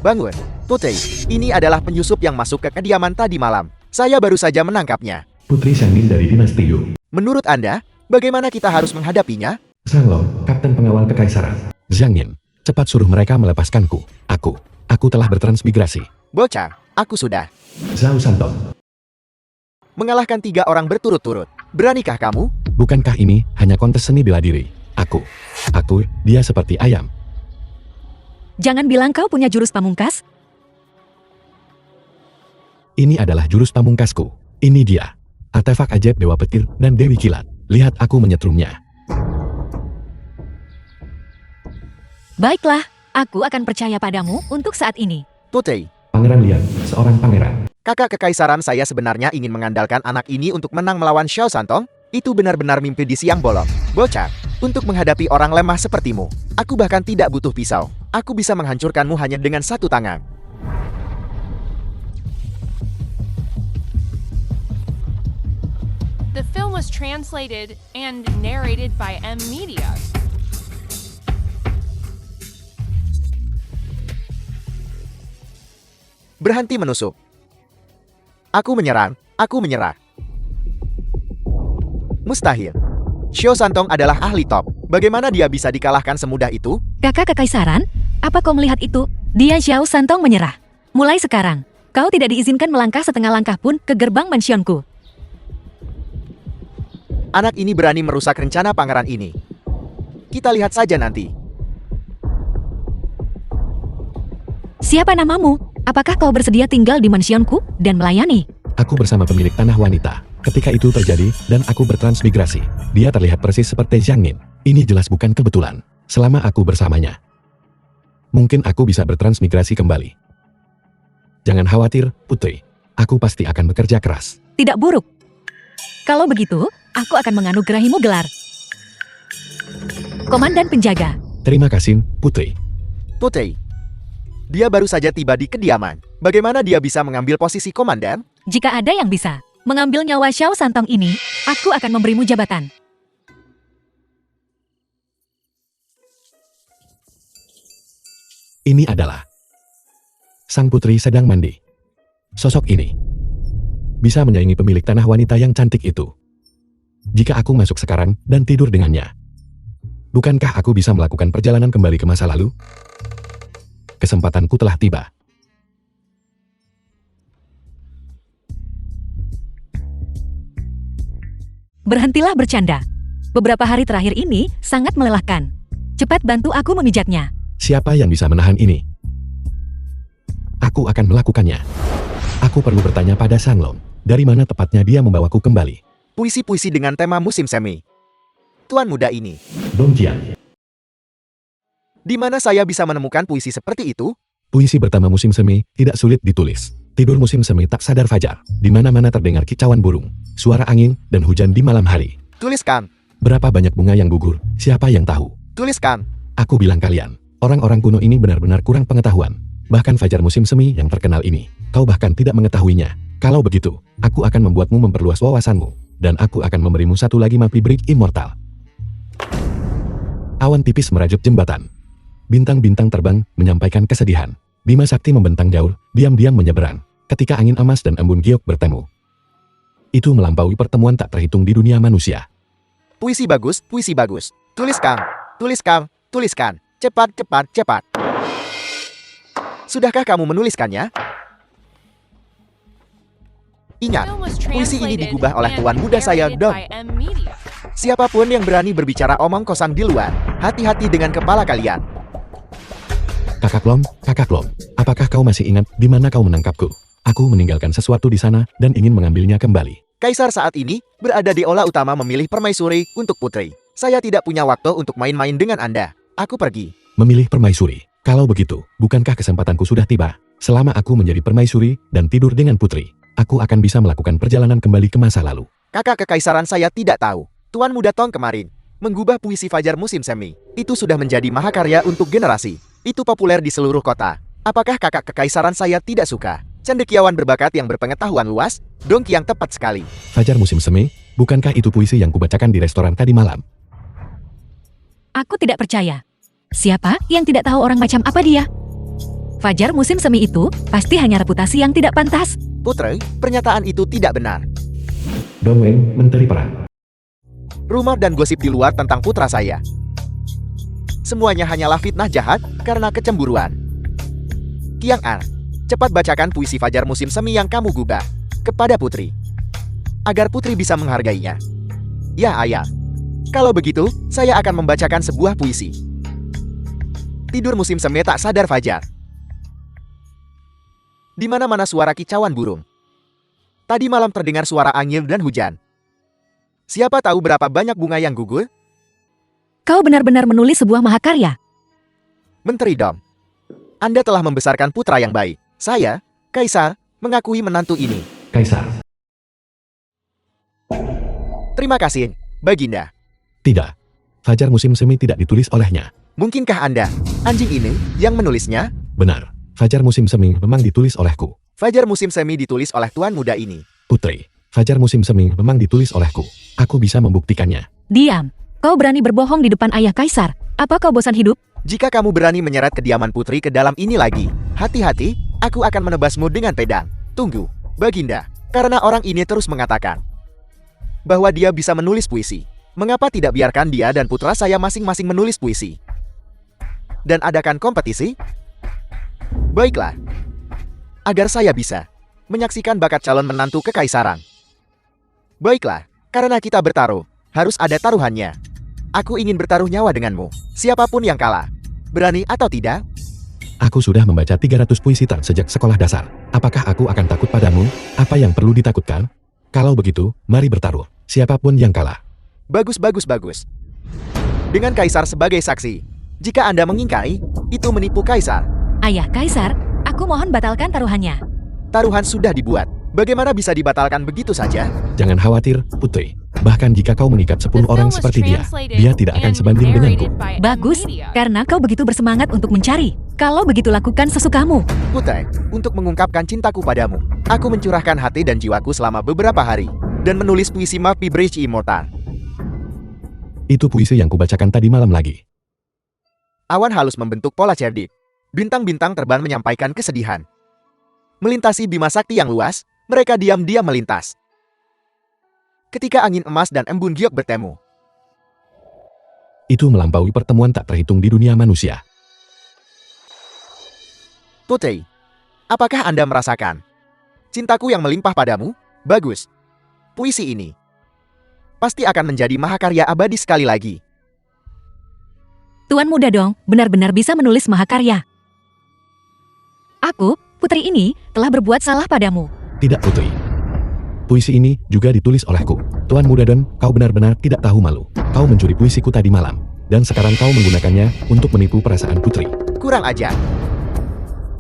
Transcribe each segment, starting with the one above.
Bangun. Putri, ini adalah penyusup yang masuk ke kediaman tadi malam. Saya baru saja menangkapnya. Putri Xiangmin dari dinasti Yu. Menurut Anda, bagaimana kita harus menghadapinya? Shanglong, Kapten Pengawal Kekaisaran. Xiangmin, cepat suruh mereka melepaskanku. Aku telah bertransmigrasi. Bocah, aku sudah Zhao Santong. mengalahkan 3 orang berturut-turut. Beranikah kamu? Bukankah ini hanya kontes seni bela diri? Dia seperti ayam. Jangan bilang kau punya jurus pamungkas. Ini adalah jurus pamungkasku. Ini dia. Artefak ajaib Dewa Petir dan Dewi Kilat. Lihat aku menyetrumnya. Baiklah, aku akan percaya padamu untuk saat ini. Putri, Pangeran Lian, seorang pangeran. kakak kekaisaran saya sebenarnya ingin mengandalkan anak ini untuk menang melawan Xiao Santong. Itu benar-benar mimpi di siang bolong. Bocah, untuk menghadapi orang lemah sepertimu, aku bahkan tidak butuh pisau. Aku bisa menghancurkanmu hanya dengan 1 tangan. The film was translated and narrated by M Media. Berhenti menusuk. Aku menyerah. Mustahil. Xiao Santong adalah ahli top. Bagaimana dia bisa dikalahkan semudah itu? Kakak kekaisaran, apa kau melihat itu? Dia Xiao Santong menyerah. Mulai sekarang, kau tidak diizinkan melangkah setengah langkah pun ke gerbang mansionku. Anak ini berani merusak rencana pangeran ini. Kita lihat saja nanti. Siapa namamu? Apakah kau bersedia tinggal di mansionku dan melayani? Aku bersama pemilik tanah wanita. Ketika itu terjadi, dan aku bertransmigrasi. Dia terlihat persis seperti Xiangmin. Ini jelas bukan kebetulan. Selama aku bersamanya, mungkin aku bisa bertransmigrasi kembali. Jangan khawatir, Putri. Aku pasti akan bekerja keras. Tidak buruk. Kalau begitu, aku akan menganugerahimu gelar Komandan Penjaga. Terima kasih, Putri. Putri, dia baru saja tiba di kediaman. Bagaimana dia bisa mengambil posisi komandan? Jika ada yang bisa mengambil nyawa Xiao Santong ini, aku akan memberimu jabatan. Ini adalah sang putri sedang mandi. Sosok ini bisa menyaingi pemilik tanah wanita yang cantik itu. Jika aku masuk sekarang dan tidur dengannya, bukankah aku bisa melakukan perjalanan kembali ke masa lalu? Kesempatanku telah tiba. Berhentilah bercanda. Beberapa hari terakhir ini sangat melelahkan. Cepat bantu aku memijatnya. Siapa yang bisa menahan ini? Aku akan melakukannya. Aku perlu bertanya pada Shanglong, dari mana tepatnya dia membawaku kembali. Puisi-puisi dengan tema musim semi. Tuan muda ini, Dong Jian. di mana saya bisa menemukan puisi seperti itu? Puisi bertema musim semi tidak sulit ditulis. Tidur musim semi tak sadar fajar. Di mana-mana terdengar kicauan burung, suara angin, dan hujan di malam hari. Tuliskan, Berapa banyak bunga yang gugur, siapa yang tahu? tuliskan. Aku bilang kalian, orang-orang kuno ini benar-benar kurang pengetahuan. Bahkan fajar musim semi yang terkenal ini, kau bahkan tidak mengetahuinya. Kalau begitu, aku akan membuatmu memperluas wawasanmu. Dan aku akan memberimu satu lagi mimpi break immortal. Awan tipis merajut jembatan. Bintang-bintang terbang, menyampaikan kesedihan. Bima Sakti membentang jauh, diam-diam menyeberang. Ketika angin emas dan embun giok bertemu. Itu melampaui pertemuan tak terhitung di dunia manusia. Puisi bagus, puisi bagus. Tuliskan, tuliskan, tuliskan. Cepat, cepat, cepat. Sudahkah kamu menuliskannya? Ingat, Film was puisi ini translated digubah oleh and tuan muda saya, narrated Dong. by M Media. Siapapun yang berani berbicara omong kosong di luar, hati-hati dengan kepala kalian. Kakak Long, apakah kau masih ingat di mana kau menangkapku? Aku meninggalkan sesuatu di sana dan ingin mengambilnya kembali. Kaisar saat ini berada di aula utama memilih permaisuri untuk putri. Saya tidak punya waktu untuk main-main dengan Anda. Aku pergi. Memilih permaisuri. Kalau begitu, bukankah kesempatanku sudah tiba? Selama aku menjadi permaisuri dan tidur dengan putri, aku akan bisa melakukan perjalanan kembali ke masa lalu. Kakak kekaisaran saya tidak tahu. Tuan muda Tong kemarin menggubah puisi fajar musim semi. Itu sudah menjadi mahakarya untuk generasi. Itu populer di seluruh kota. Apakah kakak kekaisaran saya tidak suka? Cendekiawan berbakat yang berpengetahuan luas, Dongki yang tepat sekali. Fajar musim semi, bukankah itu puisi yang kubacakan di restoran tadi malam? Aku tidak percaya. Siapa yang tidak tahu orang macam apa dia? Fajar musim semi itu pasti hanya reputasi yang tidak pantas. Putra, pernyataan itu tidak benar. Dongeng Menteri Perang. Rumor dan gosip di luar tentang putra saya. Semuanya hanyalah fitnah jahat karena kecemburuan. Kiang Ar, cepat bacakan puisi Fajar musim semi yang kamu gubah kepada Putri, agar Putri bisa menghargainya. Ya ayah, kalau begitu saya akan membacakan sebuah puisi. Tidur musim semi tak sadar Fajar. Di mana-mana suara kicauan burung. Tadi malam terdengar suara angin dan hujan. Siapa tahu berapa banyak bunga yang gugur? Kau benar-benar menulis sebuah mahakarya. Menteri Dom, Anda telah membesarkan putra yang baik. Saya, Kaisar, mengakui menantu ini. Kaisar. Terima kasih, Baginda. Tidak. Fajar musim semi tidak ditulis olehnya. Mungkinkah Anda, anjing ini, yang menulisnya? Benar. Fajar musim semi memang ditulis olehku. Fajar musim semi ditulis oleh tuan muda ini. Putri, Fajar musim semi memang ditulis olehku. Aku bisa membuktikannya. Diam. Kau berani berbohong di depan ayah Kaisar. Apa kau bosan hidup? Jika kamu berani menyeret kediaman putri ke dalam ini lagi, hati-hati, aku akan menebasmu dengan pedang. Tunggu, Baginda, karena orang ini terus mengatakan bahwa dia bisa menulis puisi. Mengapa tidak biarkan dia dan putra saya masing-masing menulis puisi? Dan adakan kompetisi? Baiklah, agar saya bisa menyaksikan bakat calon menantu kekaisaran. Baiklah, karena kita bertaruh, harus ada taruhannya. Aku ingin bertaruh nyawa denganmu, siapapun yang kalah. Berani atau tidak? Aku sudah membaca 300 puisi tak sejak sekolah dasar. Apakah aku akan takut padamu? Apa yang perlu ditakutkan? Kalau begitu, mari bertaruh. Siapapun yang kalah. Bagus, bagus, bagus. Dengan Kaisar sebagai saksi, jika Anda mengingkari, itu menipu Kaisar. Ayah Kaisar, aku mohon batalkan taruhannya. Taruhan sudah dibuat. Bagaimana bisa dibatalkan begitu saja? Jangan khawatir, Putri. Bahkan jika kau mengikat 10 The orang film was seperti dia translated tidak akan and sebanding denganku. narrated by Bagus, Media. karena kau begitu bersemangat untuk mencari. Kalau begitu lakukan sesukamu. Putra, untuk mengungkapkan cintaku padamu, aku mencurahkan hati dan jiwaku selama beberapa hari, dan menulis puisi Mapi Bridge Immortal. Itu puisi yang kubacakan tadi malam lagi. Awan halus membentuk pola cerdik. Bintang-bintang terbang menyampaikan kesedihan. Melintasi bima sakti yang luas, mereka diam-diam melintas. Ketika angin emas dan embun giok bertemu, Itu melampaui pertemuan tak terhitung di dunia manusia. Putri, apakah Anda merasakan cintaku yang melimpah padamu? Bagus. Puisi ini pasti akan menjadi mahakarya abadi sekali lagi. Tuan muda dong, benar-benar bisa menulis mahakarya. Aku, putri ini, telah berbuat salah padamu. Tidak, Putri. Puisi ini juga ditulis olehku. Tuan Muda Don, kau benar-benar tidak tahu malu. Kau mencuri puisiku tadi malam. Dan sekarang kau menggunakannya untuk menipu perasaan Putri. Kurang ajar.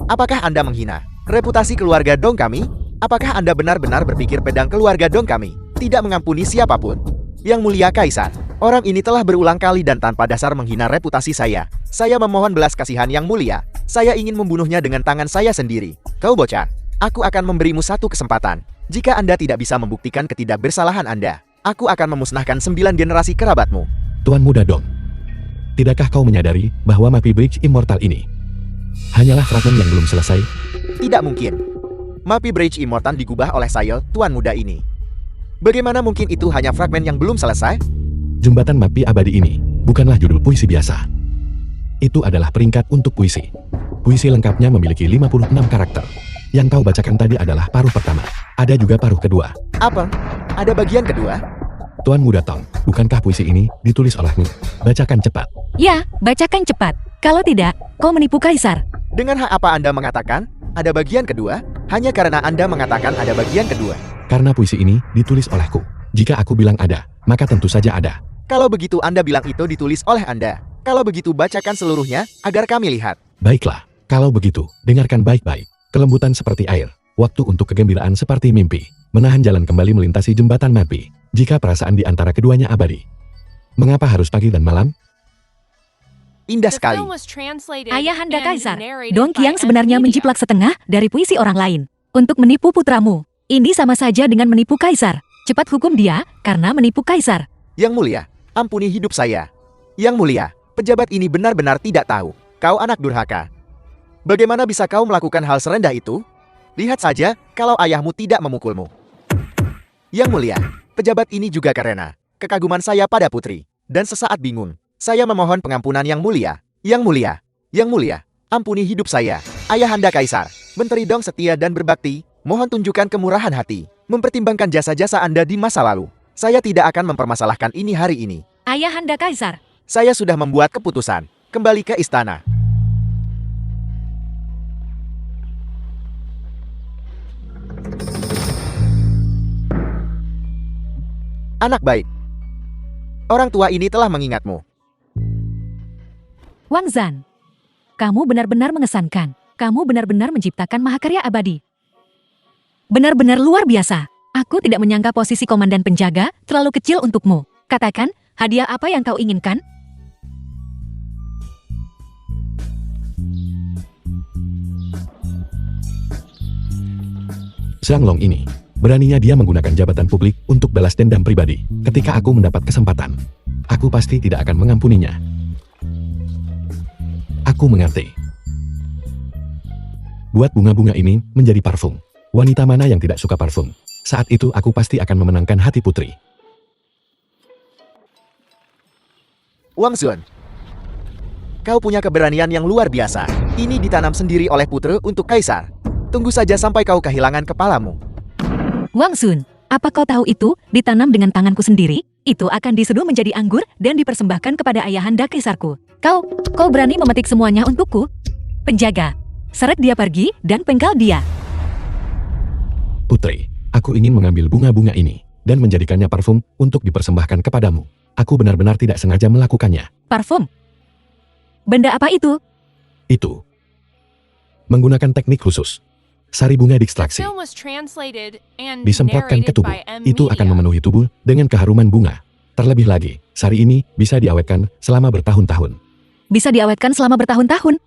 Apakah Anda menghina reputasi keluarga Dong kami? Apakah Anda benar-benar berpikir pedang keluarga Dong kami tidak mengampuni siapapun? Yang mulia Kaisar, orang ini telah berulang kali dan tanpa dasar menghina reputasi saya. Saya memohon belas kasihan yang mulia. Saya ingin membunuhnya dengan tangan saya sendiri. Kau bocah, aku akan memberimu satu kesempatan. Jika Anda tidak bisa membuktikan ketidakbersalahan Anda, aku akan memusnahkan 9 generasi kerabatmu. Tuan Muda Dong, tidakkah kau menyadari bahwa Mapi Bridge Immortal ini hanyalah fragmen yang belum selesai? Tidak mungkin. Mapi Bridge Immortal digubah oleh saya, Tuan Muda ini. Bagaimana mungkin itu hanya fragmen yang belum selesai? Jembatan Mapi Abadi ini bukanlah judul puisi biasa. Itu adalah peringkat untuk puisi. Puisi lengkapnya memiliki 56 karakter. Yang kau bacakan tadi adalah paruh pertama. Ada juga paruh kedua. Apa? Ada bagian kedua? Tuan Muda Tong, bukankah puisi ini ditulis olehmu? Bacakan cepat. Ya, bacakan cepat. Kalau tidak, kau menipu Kaisar. Dengan hak apa Anda mengatakan ada bagian kedua? Hanya karena Anda mengatakan ada bagian kedua. Karena puisi ini ditulis olehku. Jika aku bilang ada, maka tentu saja ada. Kalau begitu Anda bilang itu ditulis oleh Anda. Kalau begitu bacakan seluruhnya agar kami lihat. Baiklah, kalau begitu, dengarkan baik-baik. Kelembutan seperti air, waktu untuk kegembiraan seperti mimpi, menahan jalan kembali melintasi jembatan Mapi, jika perasaan di antara keduanya abadi. Mengapa harus pagi dan malam? Indah The sekali. film was translated Ayahanda and Kaisar, narrated Dong by Qiang sebenarnya Media. menjiplak setengah dari puisi orang lain untuk menipu putramu. Ini sama saja dengan menipu Kaisar. Cepat hukum dia karena menipu Kaisar. Yang mulia, ampuni hidup saya. Yang mulia, pejabat ini benar-benar tidak tahu. Kau anak durhaka. Bagaimana bisa kau melakukan hal serendah itu? Lihat saja kalau ayahmu tidak memukulmu. Yang mulia, pejabat ini juga karena kekaguman saya pada putri. Dan sesaat bingung, saya memohon pengampunan yang mulia. Yang mulia, yang mulia, ampuni hidup saya. Ayahanda Kaisar, Menteri Dong setia dan berbakti, mohon tunjukkan kemurahan hati. Mempertimbangkan jasa-jasa Anda di masa lalu. Saya tidak akan mempermasalahkan ini hari ini. Ayahanda Kaisar. Saya sudah membuat keputusan. Kembali ke istana. Anak baik. Orang tua ini telah mengingatmu. Wang Zan. Kamu benar-benar mengesankan. Kamu benar-benar menciptakan mahakarya abadi. Benar-benar luar biasa. Aku tidak menyangka posisi komandan penjaga terlalu kecil untukmu. Katakan, hadiah apa yang kau inginkan? Xiang Long ini, beraninya dia menggunakan jabatan publik untuk balas dendam pribadi. Ketika aku mendapat kesempatan, aku pasti tidak akan mengampuninya. Aku mengerti. Buat bunga-bunga ini menjadi parfum. Wanita mana yang tidak suka parfum? Saat itu aku pasti akan memenangkan hati putri. Wang Zun, kau punya keberanian yang luar biasa. Ini ditanam sendiri oleh putra untuk kaisar. Tunggu saja sampai kau kehilangan kepalamu. Wang Sun, apa kau tahu itu ditanam dengan tanganku sendiri? Itu akan diseduh menjadi anggur dan dipersembahkan kepada ayahanda kaisarku. Kau berani memetik semuanya untukku? Penjaga, seret dia pergi dan penggal dia. Putri, aku ingin mengambil bunga-bunga ini dan menjadikannya parfum untuk dipersembahkan kepadamu. Aku benar-benar tidak sengaja melakukannya. Parfum? Benda apa itu? Itu menggunakan teknik khusus. Sari bunga diekstraksi, Film was translated and disemprotkan ke narrated tubuh. by M. Itu akan Media. memenuhi tubuh dengan keharuman bunga. Terlebih lagi, sari ini bisa diawetkan selama bertahun-tahun. Bisa diawetkan selama bertahun-tahun?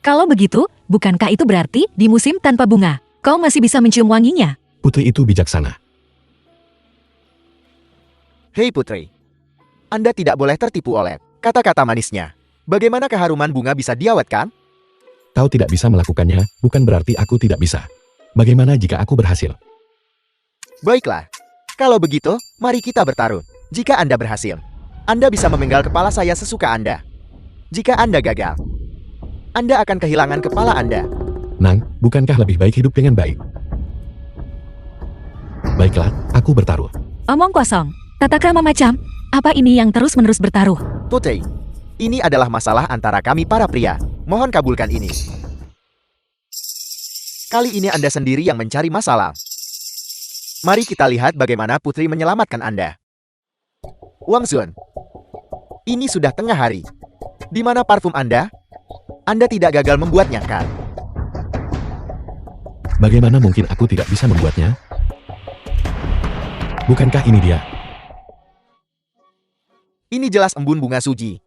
Kalau begitu, bukankah itu berarti di musim tanpa bunga, kau masih bisa mencium wanginya? Putri itu bijaksana. Hei putri, Anda tidak boleh tertipu oleh kata-kata manisnya. Bagaimana keharuman bunga bisa diawetkan? Kau tidak bisa melakukannya, bukan berarti aku tidak bisa. Bagaimana jika aku berhasil? Baiklah, kalau begitu, mari kita bertarung. Jika Anda berhasil, Anda bisa memenggal kepala saya sesuka Anda. Jika Anda gagal, Anda akan kehilangan kepala Anda. Nang, bukankah lebih baik hidup dengan baik? Baiklah, aku bertaruh. Omong kosong, tata krama macam, apa ini yang terus-menerus bertaruh? Putri, ini adalah masalah antara kami para pria. Mohon kabulkan ini. Kali ini Anda sendiri yang mencari masalah. Mari kita lihat bagaimana putri menyelamatkan Anda. Wang Zun, ini sudah tengah hari. Di mana parfum Anda? Anda tidak gagal membuatnya, kan? Bagaimana mungkin aku tidak bisa membuatnya? Bukankah ini dia? Ini jelas embun bunga suci.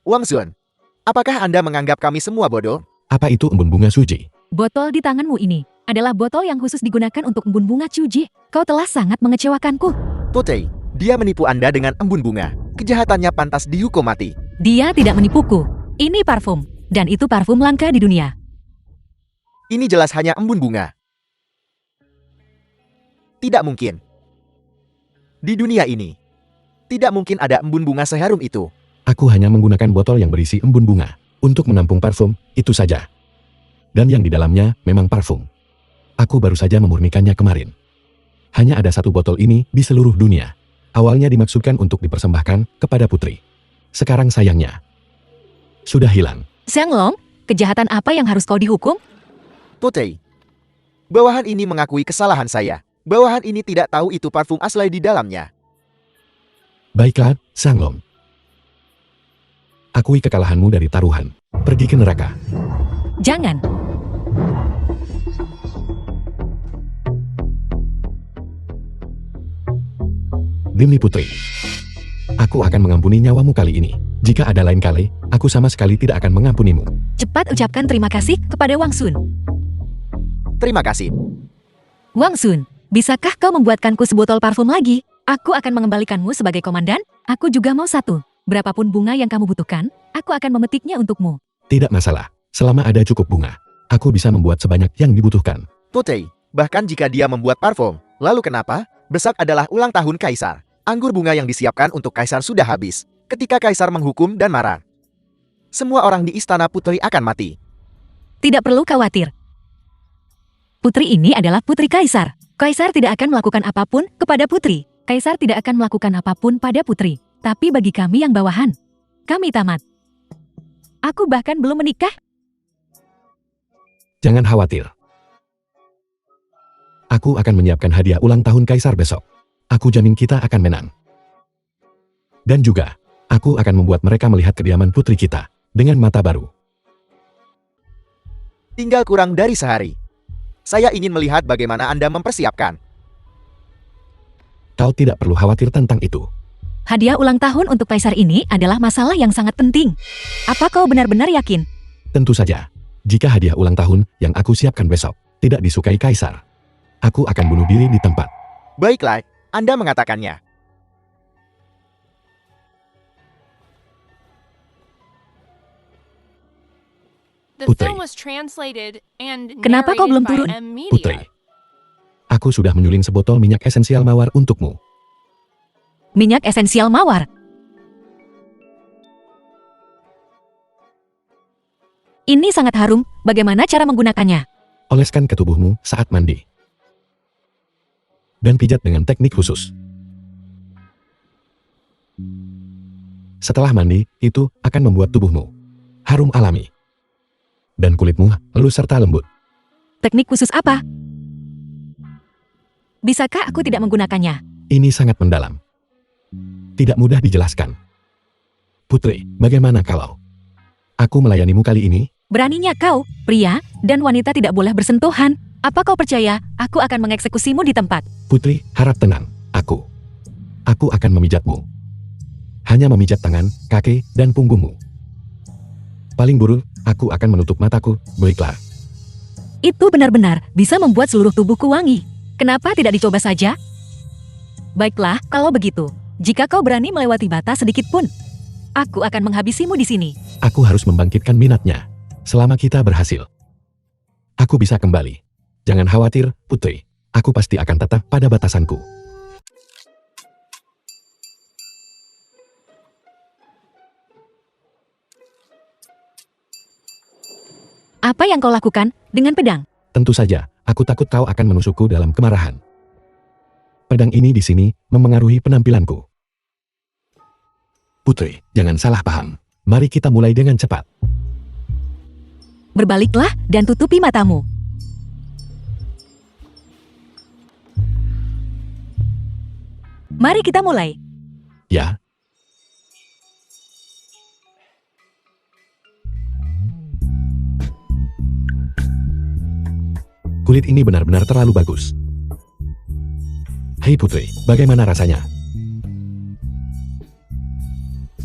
Wang Zun, apakah Anda menganggap kami semua bodoh? Apa itu embun bunga suci? Botol di tanganmu ini adalah botol yang khusus digunakan untuk embun bunga cuji. Kau telah sangat mengecewakanku. Putri, dia menipu Anda dengan embun bunga. Kejahatannya pantas dihukum mati. Dia tidak menipuku. Ini parfum, dan itu parfum langka di dunia. Ini jelas hanya embun bunga. Tidak mungkin. Di dunia ini, tidak mungkin ada embun bunga seharum itu. Aku hanya menggunakan botol yang berisi embun bunga untuk menampung parfum, itu saja. Dan yang di dalamnya memang parfum. Aku baru saja memurnikannya kemarin. Hanya ada satu botol ini di seluruh dunia. Awalnya dimaksudkan untuk dipersembahkan kepada putri. Sekarang sayangnya sudah hilang. Xiang Long, kejahatan apa yang harus kau dihukum? Putri, bawahan ini mengakui kesalahan saya. Bawahan ini tidak tahu itu parfum asli di dalamnya. Baiklah, Xiang Long. Akui kekalahanmu dari taruhan. Pergi ke neraka. Jangan. Demi putri, aku akan mengampuni nyawamu kali ini. Jika ada lain kali, aku sama sekali tidak akan mengampunimu. Cepat ucapkan terima kasih kepada Wang Sun. Terima kasih. Wang Sun, bisakah kau membuatkanku sebotol parfum lagi? Aku akan mengembalikanmu sebagai komandan. Aku juga mau satu. Berapapun bunga yang kamu butuhkan, aku akan memetiknya untukmu. Tidak masalah. Selama ada cukup bunga, aku bisa membuat sebanyak yang dibutuhkan. Putri, bahkan jika dia membuat parfum, lalu kenapa? Besok adalah ulang tahun Kaisar. Anggur bunga yang disiapkan untuk Kaisar sudah habis. Ketika Kaisar menghukum dan marah, semua orang di istana Putri akan mati. Tidak perlu khawatir. Putri ini adalah putri Kaisar. Kaisar tidak akan melakukan apapun kepada putri. Kaisar tidak akan melakukan apapun pada putri. Tapi bagi kami yang bawahan, kami tamat. Aku bahkan belum menikah. Jangan khawatir. Aku akan menyiapkan hadiah ulang tahun Kaisar besok. Aku jamin kita akan menang. Dan juga, aku akan membuat mereka melihat kediaman putri kita dengan mata baru. Tinggal kurang dari sehari. Saya ingin melihat bagaimana Anda mempersiapkan. Kau tidak perlu khawatir tentang itu. Hadiah ulang tahun untuk Kaisar ini adalah masalah yang sangat penting. Apa kau benar-benar yakin? Tentu saja, jika hadiah ulang tahun yang aku siapkan besok tidak disukai Kaisar, aku akan bunuh diri di tempat. Baiklah, Anda mengatakannya. The Putri. film was translated and Kenapa kau belum narrated by turun? M Putri, Media. aku sudah menyuling sebotol minyak esensial mawar untukmu. Minyak esensial mawar. Ini sangat harum, bagaimana cara menggunakannya? Oleskan ke tubuhmu saat mandi. Dan pijat dengan teknik khusus. Setelah mandi, itu akan membuat tubuhmu harum alami. Dan kulitmu halus serta lembut. Teknik khusus apa? Bisakah aku tidak menggunakannya? Ini sangat mendalam. Tidak mudah dijelaskan. Putri, bagaimana kalau aku melayanimu kali ini? Beraninya kau, pria, dan wanita tidak boleh bersentuhan. Apa kau percaya, aku akan mengeksekusimu di tempat? Putri, harap tenang. Aku akan memijatmu. Hanya memijat tangan, kaki, dan punggungmu. Paling buruk, aku akan menutup mataku. Baiklah. Itu benar-benar bisa membuat seluruh tubuhku wangi. Kenapa tidak dicoba saja? Baiklah, kalau begitu. Jika kau berani melewati batas sedikit pun, aku akan menghabisimu di sini. Aku harus membangkitkan minatnya. Selama kita berhasil, aku bisa kembali. Jangan khawatir, Putri. Aku pasti akan tetap pada batasanku. Apa yang kau lakukan dengan pedang? Tentu saja, aku takut kau akan menusukku dalam kemarahan. Pedang ini di sini memengaruhi penampilanku. Putri, jangan salah paham. Mari kita mulai dengan cepat. Berbaliklah dan tutupi matamu. Mari kita mulai. Ya. Kulit ini benar-benar terlalu bagus. Hei Putri, bagaimana rasanya?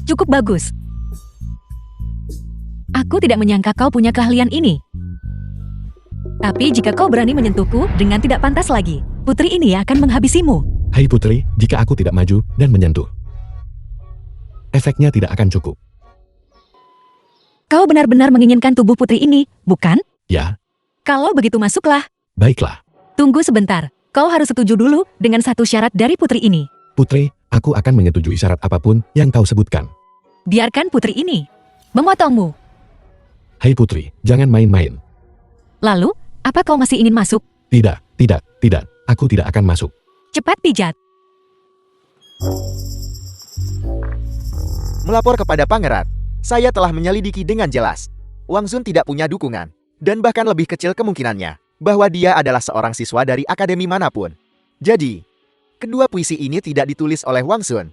Cukup bagus. Aku tidak menyangka kau punya keahlian ini. Tapi jika kau berani menyentuhku dengan tidak pantas lagi, putri ini akan menghabisimu. Hei Putri, jika aku tidak maju dan menyentuh, efeknya tidak akan cukup. Kau benar-benar menginginkan tubuh putri ini, bukan? Ya, Kalau begitu masuklah. baiklah. Tunggu sebentar. Kau harus setuju dulu dengan satu syarat dari putri ini. Putri, aku akan menyetujui syarat apapun yang kau sebutkan. Biarkan putri ini memotongmu. Hei Putri, jangan main-main. Lalu, apa kau masih ingin masuk? Tidak, tidak, tidak. Aku tidak akan masuk. Cepat pijat. Melapor kepada pangeran, saya telah menyelidiki dengan jelas. Wang Zun tidak punya dukungan, dan bahkan lebih kecil kemungkinannya bahwa dia adalah seorang siswa dari akademi manapun. Jadi, kedua puisi ini tidak ditulis oleh Wang Zun,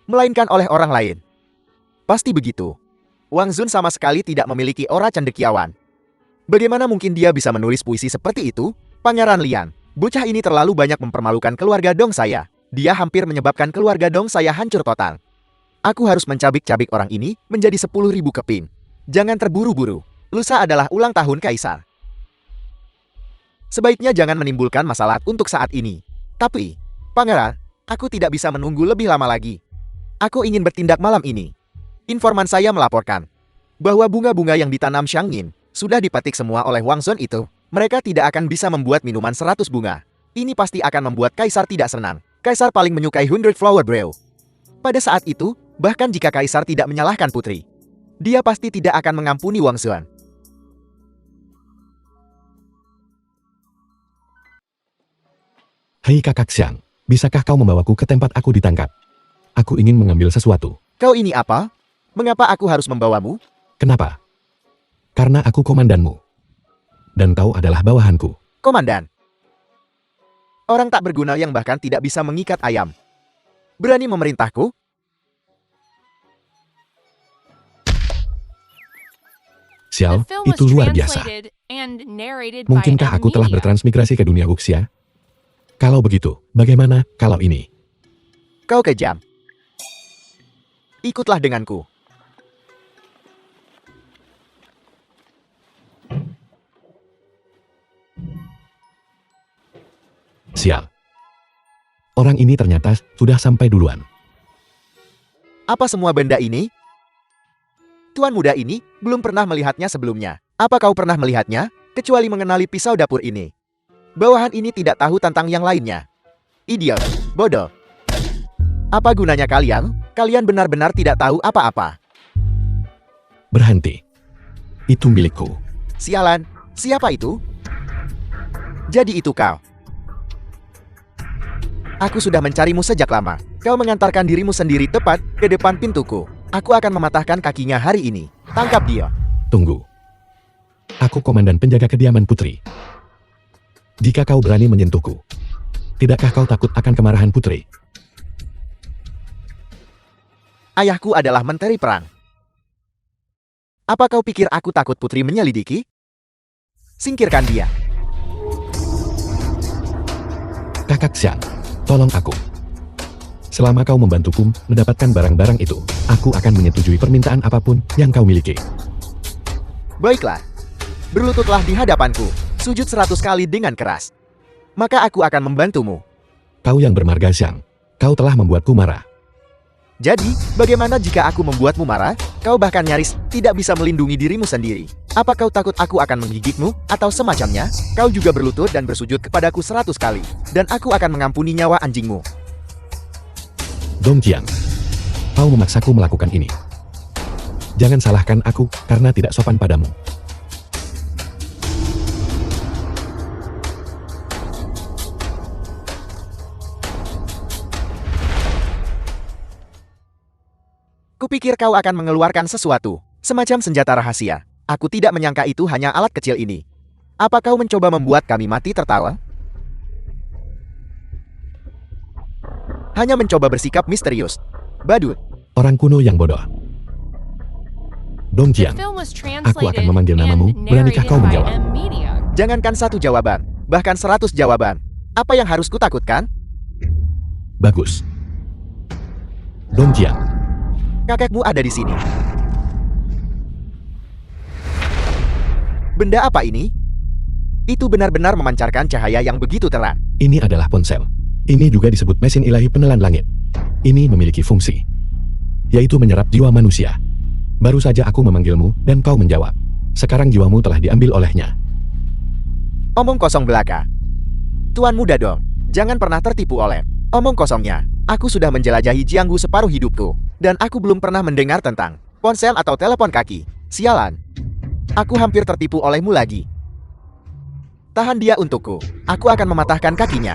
melainkan oleh orang lain. Pasti begitu. Wang Zun sama sekali tidak memiliki aura cendekiawan. Bagaimana mungkin dia bisa menulis puisi seperti itu? Pangeran Lian, bocah ini terlalu banyak mempermalukan keluarga Dong saya. Dia hampir menyebabkan keluarga Dong saya hancur total. Aku harus mencabik-cabik orang ini menjadi 10.000 keping. Jangan terburu-buru. Lusa adalah ulang tahun Kaisar. Sebaiknya jangan menimbulkan masalah untuk saat ini. Tapi, Pangeran, aku tidak bisa menunggu lebih lama lagi. Aku ingin bertindak malam ini. Informan saya melaporkan. bahwa bunga-bunga yang ditanam Xiangyin sudah dipetik semua oleh Wang Zun itu. Mereka tidak akan bisa membuat minuman 100 bunga. Ini pasti akan membuat Kaisar tidak senang. Kaisar paling menyukai 100 Flower Brew. Pada saat itu, bahkan jika Kaisar tidak menyalahkan putri, dia pasti tidak akan mengampuni Wang Zun. Hei kakak Xiang, bisakah kau membawaku ke tempat aku ditangkap? Aku ingin mengambil sesuatu. Kau ini apa? Mengapa aku harus membawamu? Kenapa? Karena aku komandanmu. Dan kau adalah bawahanku. Komandan. Orang tak berguna yang bahkan tidak bisa mengikat ayam. Berani memerintahku? Sial, The film was itu luar biasa. translated and narrated by Mungkinkah aku telah Media. bertransmigrasi ke dunia Wuxia? Kalau begitu, bagaimana kalau ini? Kau kejam. Ikutlah denganku. Sial. Orang ini ternyata sudah sampai duluan. Apa semua benda ini? Tuan muda ini belum pernah melihatnya sebelumnya. Apa kau pernah melihatnya? Kecuali mengenali pisau dapur ini. Bawahan ini tidak tahu tentang yang lainnya. Idiot, bodoh. Apa gunanya kalian? Kalian benar-benar tidak tahu apa-apa. Berhenti. Itu milikku. Sialan, siapa itu? Jadi itu kau. Aku sudah mencarimu sejak lama. Kau mengantarkan dirimu sendiri tepat ke depan pintuku. Aku akan mematahkan kakinya hari ini. Tangkap dia. Tunggu. Aku komandan penjaga kediaman putri. Jika kau berani menyentuhku, tidakkah kau takut akan kemarahan putri? Ayahku adalah menteri perang. Apa kau pikir aku takut putri menyelidiki? Singkirkan dia. Kakak Xiang, tolong aku. Selama kau membantuku mendapatkan barang-barang itu, aku akan menyetujui permintaan apapun yang kau miliki. Baiklah. Berlututlah di hadapanku. Sujud 100 kali dengan keras. Maka aku akan membantumu. Kau yang bermarga Xiang, kau telah membuatku marah. Jadi, bagaimana jika aku membuatmu marah? Kau bahkan nyaris tidak bisa melindungi dirimu sendiri. Apa kau takut aku akan menggigitmu? Atau semacamnya? Kau juga berlutut dan bersujud kepadaku 100 kali. Dan aku akan mengampuni nyawa anjingmu. Dong Jiang, kau memaksaku melakukan ini. Jangan salahkan aku karena tidak sopan padamu. Kupikir kau akan mengeluarkan sesuatu, semacam senjata rahasia. Aku tidak menyangka itu hanya alat kecil ini. Apa kau mencoba membuat kami mati tertawa? Hanya mencoba bersikap misterius. Badut. Orang kuno yang bodoh. Dong The Jiang, film was aku akan translated memanggil namamu. and Beranikah kau narrated by menjawab? Media. Jangankan 1 jawaban, bahkan 100 jawaban. Apa yang harus kutakutkan? Bagus. Dong Jiang, Kakekmu ada di sini. Benda apa ini? Itu benar-benar memancarkan cahaya yang begitu terang. ini adalah ponsel. Ini juga disebut mesin ilahi penelan langit. Ini memiliki fungsi, yaitu menyerap jiwa manusia. Baru saja aku memanggilmu dan kau menjawab. Sekarang jiwamu telah diambil olehnya. Omong kosong belaka. Tuan muda dong, jangan pernah tertipu oleh omong kosongnya. Aku sudah menjelajahi Jianggu separuh hidupku, dan aku belum pernah mendengar tentang ponsel atau telepon kaki. Sialan. Aku hampir tertipu olehmu lagi. Tahan dia untukku. Aku akan mematahkan kakinya.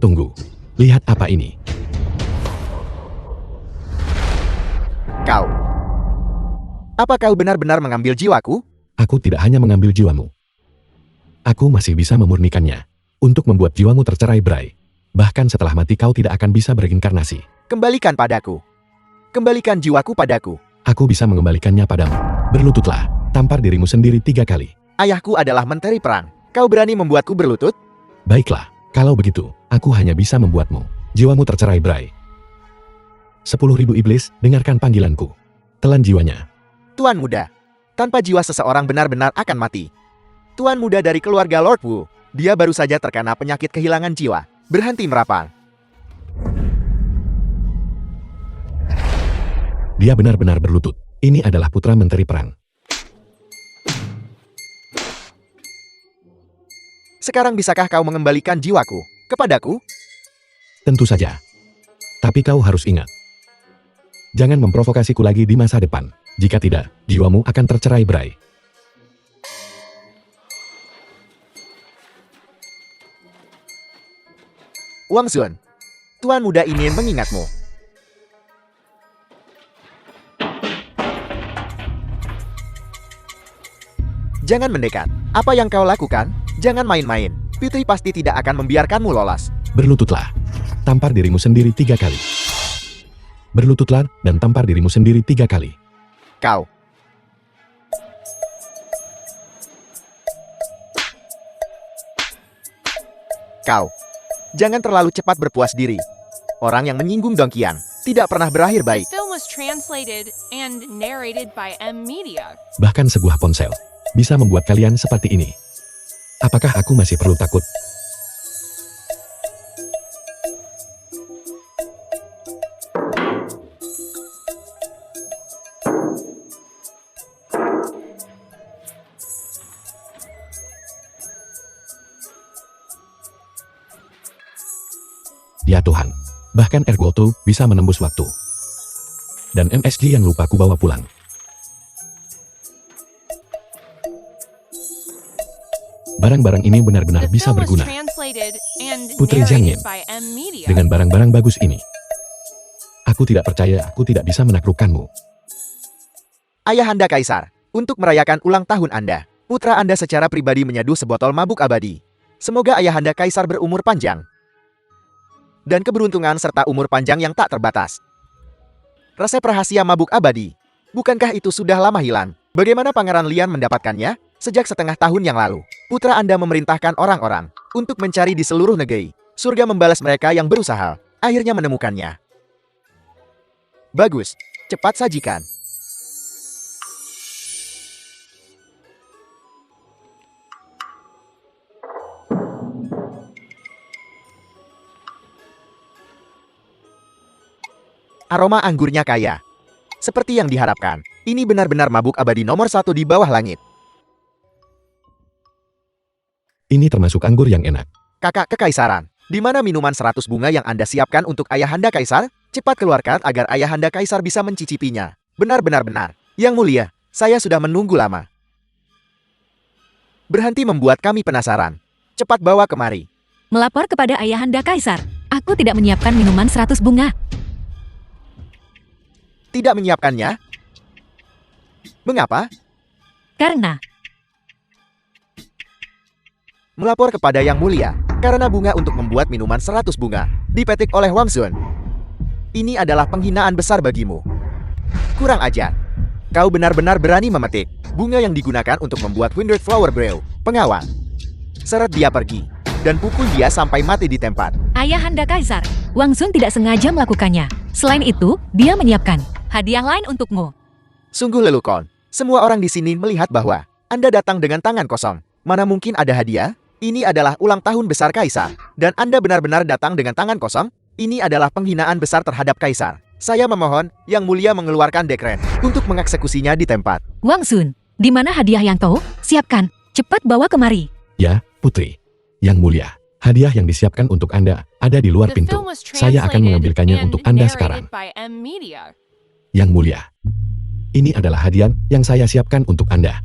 Tunggu, lihat apa ini. Kau. Apa kau benar-benar mengambil jiwaku? Aku tidak hanya mengambil jiwamu. Aku masih bisa memurnikannya untuk membuat jiwamu tercerai-berai. Bahkan setelah mati kau tidak akan bisa bereinkarnasi. Kembalikan padaku. Kembalikan jiwaku padaku. Aku bisa mengembalikannya padamu. Berlututlah, tampar dirimu sendiri 3 kali. Ayahku adalah menteri perang. Kau berani membuatku berlutut? Baiklah, kalau begitu, aku hanya bisa membuatmu. Jiwamu tercerai-berai. 10.000 iblis, dengarkan panggilanku. Telan jiwanya. Tuan muda. Tanpa jiwa seseorang benar-benar akan mati. Tuan muda dari keluarga Lord Wu. Dia baru saja terkena penyakit kehilangan jiwa. Berhenti merapal. Dia benar-benar berlutut. Ini adalah putra menteri perang. Sekarang bisakah kau mengembalikan jiwaku kepadaku? Tentu saja. Tapi kau harus ingat. Jangan memprovokasiku lagi di masa depan. Jika tidak, jiwamu akan tercerai-berai. Wang Xun, Tuan Muda ingin mengingatmu. Jangan mendekat. Apa yang kau lakukan? Jangan main-main. Putri pasti tidak akan membiarkanmu lolos. Berlututlah. Tampar dirimu sendiri 3 kali. Berlututlah dan tampar dirimu sendiri 3 kali. Kau. Kau. Jangan terlalu cepat berpuas diri. Orang yang menyinggung Dong Qiang tidak pernah berakhir baik. The film was translated and narrated by M Media. Bahkan sebuah ponsel bisa membuat kalian seperti ini. Apakah aku masih perlu takut? Ya Tuhan, bahkan Ergoto bisa menembus waktu. Dan MSG yang lupa ku bawa pulang. Barang-barang ini benar-benar The bisa film was berguna. translated and Putri Jiang narrated Yin. by M Media. Dengan barang-barang bagus ini. Aku tidak percaya aku tidak bisa menaklukkanmu. Ayahanda Kaisar, untuk merayakan ulang tahun Anda, putra Anda secara pribadi menyeduh sebotol mabuk abadi. Semoga Ayahanda Kaisar berumur panjang dan keberuntungan serta umur panjang yang tak terbatas. Resep rahasia mabuk abadi. Bukankah itu sudah lama hilang? Bagaimana Pangeran Lian mendapatkannya? Sejak setengah tahun yang lalu, putra Anda memerintahkan orang-orang untuk mencari di seluruh negeri. Surga membalas mereka yang berusaha. Akhirnya menemukannya. Bagus, cepat sajikan. Aroma anggurnya kaya. Seperti yang diharapkan, ini benar-benar mabuk abadi nomor 1 di bawah langit. Ini termasuk anggur yang enak. Kakak Kekaisaran, di mana minuman 100 bunga yang Anda siapkan untuk Ayahanda Kaisar? Cepat keluarkan agar Ayahanda Kaisar bisa mencicipinya. Benar-benar. Yang mulia, saya sudah menunggu lama. Berhenti membuat kami penasaran. Cepat bawa kemari. Melapor kepada Ayahanda Kaisar. Aku tidak menyiapkan minuman 100 bunga. Tidak menyiapkannya? Mengapa? Karena Melapor kepada Yang Mulia, karena bunga untuk membuat minuman 100 bunga dipetik oleh Wang Xun. Ini adalah penghinaan besar bagimu. Kurang ajar. Kau benar-benar berani memetik bunga yang digunakan untuk membuat Windward Flower Brew. Pengawal, seret dia pergi dan pukul dia sampai mati di tempat. Ayahanda Kaisar, Wang Xun tidak sengaja melakukannya. Selain itu, dia menyiapkan hadiah lain untukmu. Sungguh lelucon. Semua orang di sini melihat bahwa Anda datang dengan tangan kosong. Mana mungkin ada hadiah? Ini adalah ulang tahun besar Kaisar. Dan Anda benar-benar datang dengan tangan kosong? Ini adalah penghinaan besar terhadap Kaisar. Saya memohon, Yang Mulia mengeluarkan dekret untuk mengeksekusinya di tempat. Wang Xun, di mana hadiah yang kau siapkan? Cepat bawa kemari. Ya, Putri. Yang mulia, hadiah yang disiapkan untuk Anda ada di luar The pintu. film was Saya akan translated mengambilkannya and untuk Anda narrated sekarang. by M Media. Yang mulia, ini adalah hadiah yang saya siapkan untuk Anda.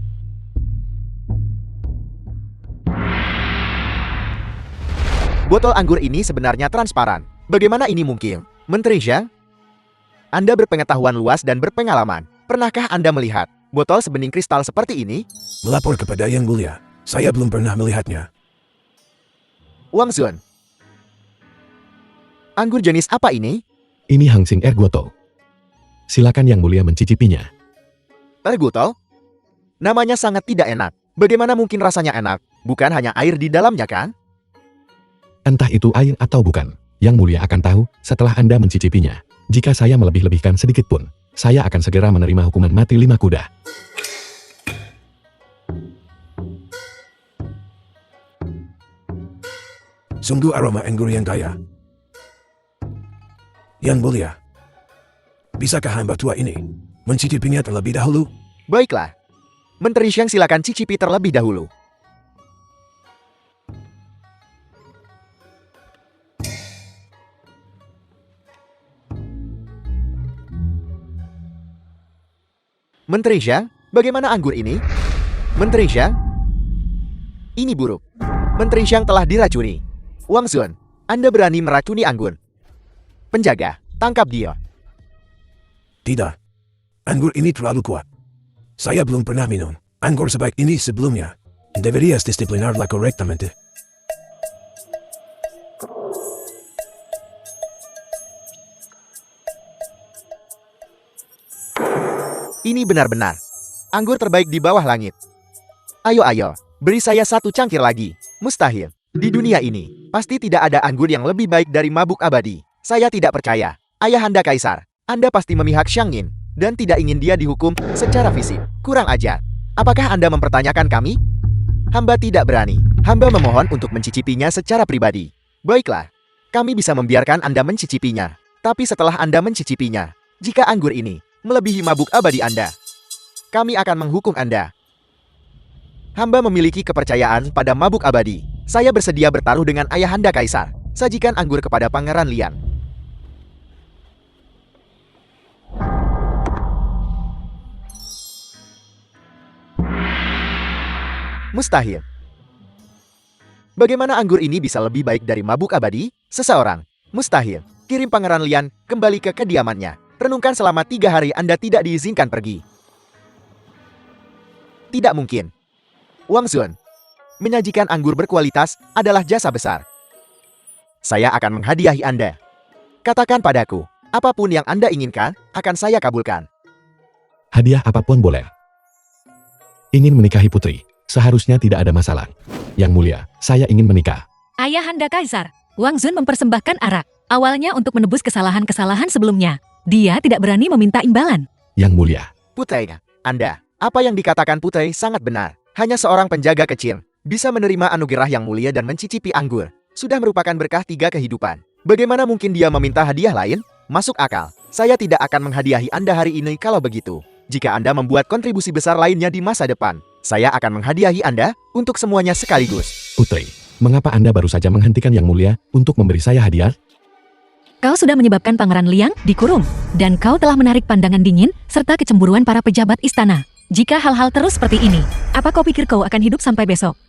Botol anggur ini sebenarnya transparan. Bagaimana ini mungkin? Menteri Zhang? Anda berpengetahuan luas dan berpengalaman. Pernahkah Anda melihat botol sebening kristal seperti ini? Melapor kepada Yang Mulia. Saya belum pernah melihatnya. Wang Xun. Anggur jenis apa ini? Ini Hangsing Ergoto. Silakan Yang Mulia mencicipinya. Ergoto? Namanya sangat tidak enak. Bagaimana mungkin rasanya enak? Bukan hanya air di dalamnya kan? Entah itu air atau bukan, Yang Mulia akan tahu setelah Anda mencicipinya. Jika saya melebih-lebihkan sedikit pun, saya akan segera menerima hukuman mati 5 kuda. Sungguh aroma anggur yang kaya. Yang Mulia, bisakah hamba tua ini mencicipinya terlebih dahulu? Baiklah. Menteri Zhang silakan cicipi terlebih dahulu. Menteri Zhang, bagaimana anggur ini? Menteri Zhang? Ini buruk. Menteri Zhang telah diracuni. Wang Xun, Anda berani meracuni anggur. Penjaga, tangkap dia. Tidak. Anggur ini terlalu kuat. Saya belum pernah minum anggur sebaik ini sebelumnya. Deberías disciplinarla correctamente. Ini benar-benar anggur terbaik di bawah langit. Ayo, beri saya satu cangkir lagi. Mustahil. Di dunia ini, pasti tidak ada anggur yang lebih baik dari mabuk abadi. Saya tidak percaya. Ayahanda Kaisar, Anda pasti memihak Xiang Yin dan tidak ingin dia dihukum secara fisik. Kurang ajar. Apakah Anda mempertanyakan kami? Hamba tidak berani. Hamba memohon untuk mencicipinya secara pribadi. Baiklah, kami bisa membiarkan Anda mencicipinya. Tapi setelah Anda mencicipinya, jika anggur ini melebihi mabuk abadi Anda, kami akan menghukum Anda. Hamba memiliki kepercayaan pada mabuk abadi. Saya bersedia bertaruh dengan Ayahanda Kaisar. Sajikan anggur kepada Pangeran Lian. Mustahil. Bagaimana anggur ini bisa lebih baik dari mabuk abadi? Seseorang. Mustahil. Kirim Pangeran Lian kembali ke kediamannya. Renungkan selama 3 hari Anda tidak diizinkan pergi. Tidak mungkin. Wang Xun, menyajikan anggur berkualitas adalah jasa besar. Saya akan menghadiahi Anda. Katakan padaku, apapun yang Anda inginkan, akan saya kabulkan. Hadiah apapun boleh. Ingin menikahi putri, seharusnya tidak ada masalah. Yang mulia, saya ingin menikah. Ayahanda Kaisar, Wang Xun mempersembahkan arak. Awalnya untuk menebus kesalahan-kesalahan sebelumnya. Dia tidak berani meminta imbalan. Yang mulia, Putri, Anda, apa yang dikatakan Putri sangat benar. Hanya seorang penjaga kecil bisa menerima anugerah yang mulia dan mencicipi anggur. Sudah merupakan berkah 3 kehidupan. Bagaimana mungkin dia meminta hadiah lain? Masuk akal. Saya tidak akan menghadiahi Anda hari ini kalau begitu. Jika Anda membuat kontribusi besar lainnya di masa depan, saya akan menghadiahi Anda untuk semuanya sekaligus. putri, mengapa Anda baru saja menghentikan yang mulia untuk memberi saya hadiah? Kau sudah menyebabkan Pangeran Liang dikurung, dan kau telah menarik pandangan dingin serta kecemburuan para pejabat istana. Jika hal-hal terus seperti ini, apa kau pikir kau akan hidup sampai besok?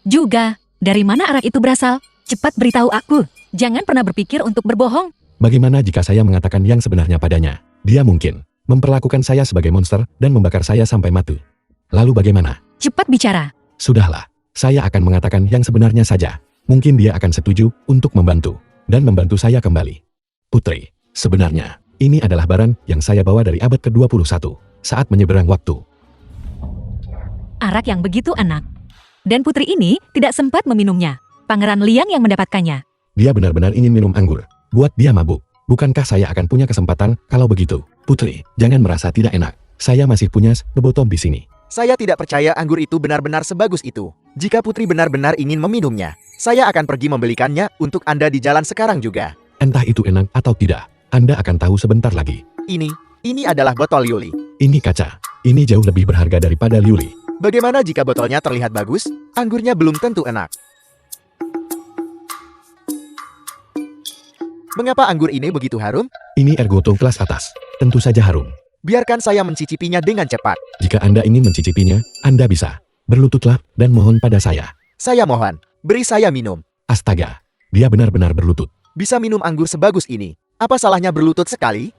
Juga, dari mana arak itu berasal? Cepat beritahu aku. Jangan pernah berpikir untuk berbohong. Bagaimana jika saya mengatakan yang sebenarnya padanya? Dia mungkin memperlakukan saya sebagai monster dan membakar saya sampai mati. Lalu bagaimana? Cepat bicara. Sudahlah, saya akan mengatakan yang sebenarnya saja. Mungkin dia akan setuju untuk membantu dan membantu saya kembali. Putri, sebenarnya, ini adalah barang yang saya bawa dari abad ke-21 saat menyeberang waktu. Arak yang begitu enak. Dan putri ini tidak sempat meminumnya. Pangeran Liang yang mendapatkannya. Dia benar-benar ingin minum anggur. Buat dia mabuk. Bukankah saya akan punya kesempatan kalau begitu? Putri, jangan merasa tidak enak. Saya masih punya botol di sini. Saya tidak percaya anggur itu benar-benar sebagus itu. Jika Putri benar-benar ingin meminumnya, saya akan pergi membelikannya untuk Anda di jalan sekarang juga. Entah itu enak atau tidak, Anda akan tahu sebentar lagi. Ini adalah botol Liuli. Ini kaca. Ini jauh lebih berharga daripada Liuli. Bagaimana jika botolnya terlihat bagus? Anggurnya belum tentu enak. Mengapa anggur ini begitu harum? Ini ergoto kelas atas. Tentu saja harum. Biarkan saya mencicipinya dengan cepat. Jika Anda ingin mencicipinya, Anda bisa. Berlututlah dan mohon pada saya. Saya mohon, beri saya minum. Astaga, dia benar-benar berlutut. Bisa minum anggur sebagus ini. Apa salahnya berlutut sekali?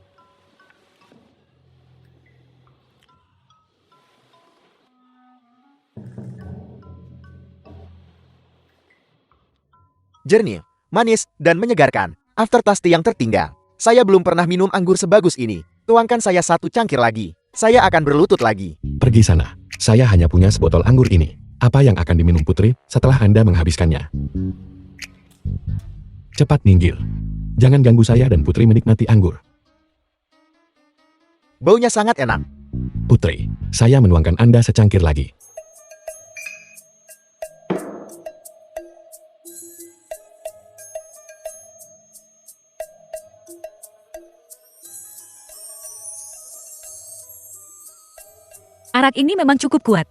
Jernih, manis, dan menyegarkan. Aftertaste yang tertinggal. Saya belum pernah minum anggur sebagus ini. Tuangkan saya satu cangkir lagi. Saya akan berlutut lagi. Pergi sana. Saya hanya punya sebotol anggur ini. Apa yang akan diminum putri setelah Anda menghabiskannya? Cepat minggir. Jangan ganggu saya dan putri menikmati anggur. Baunya sangat enak. Putri, saya menuangkan Anda secangkir lagi. Arak ini memang cukup kuat.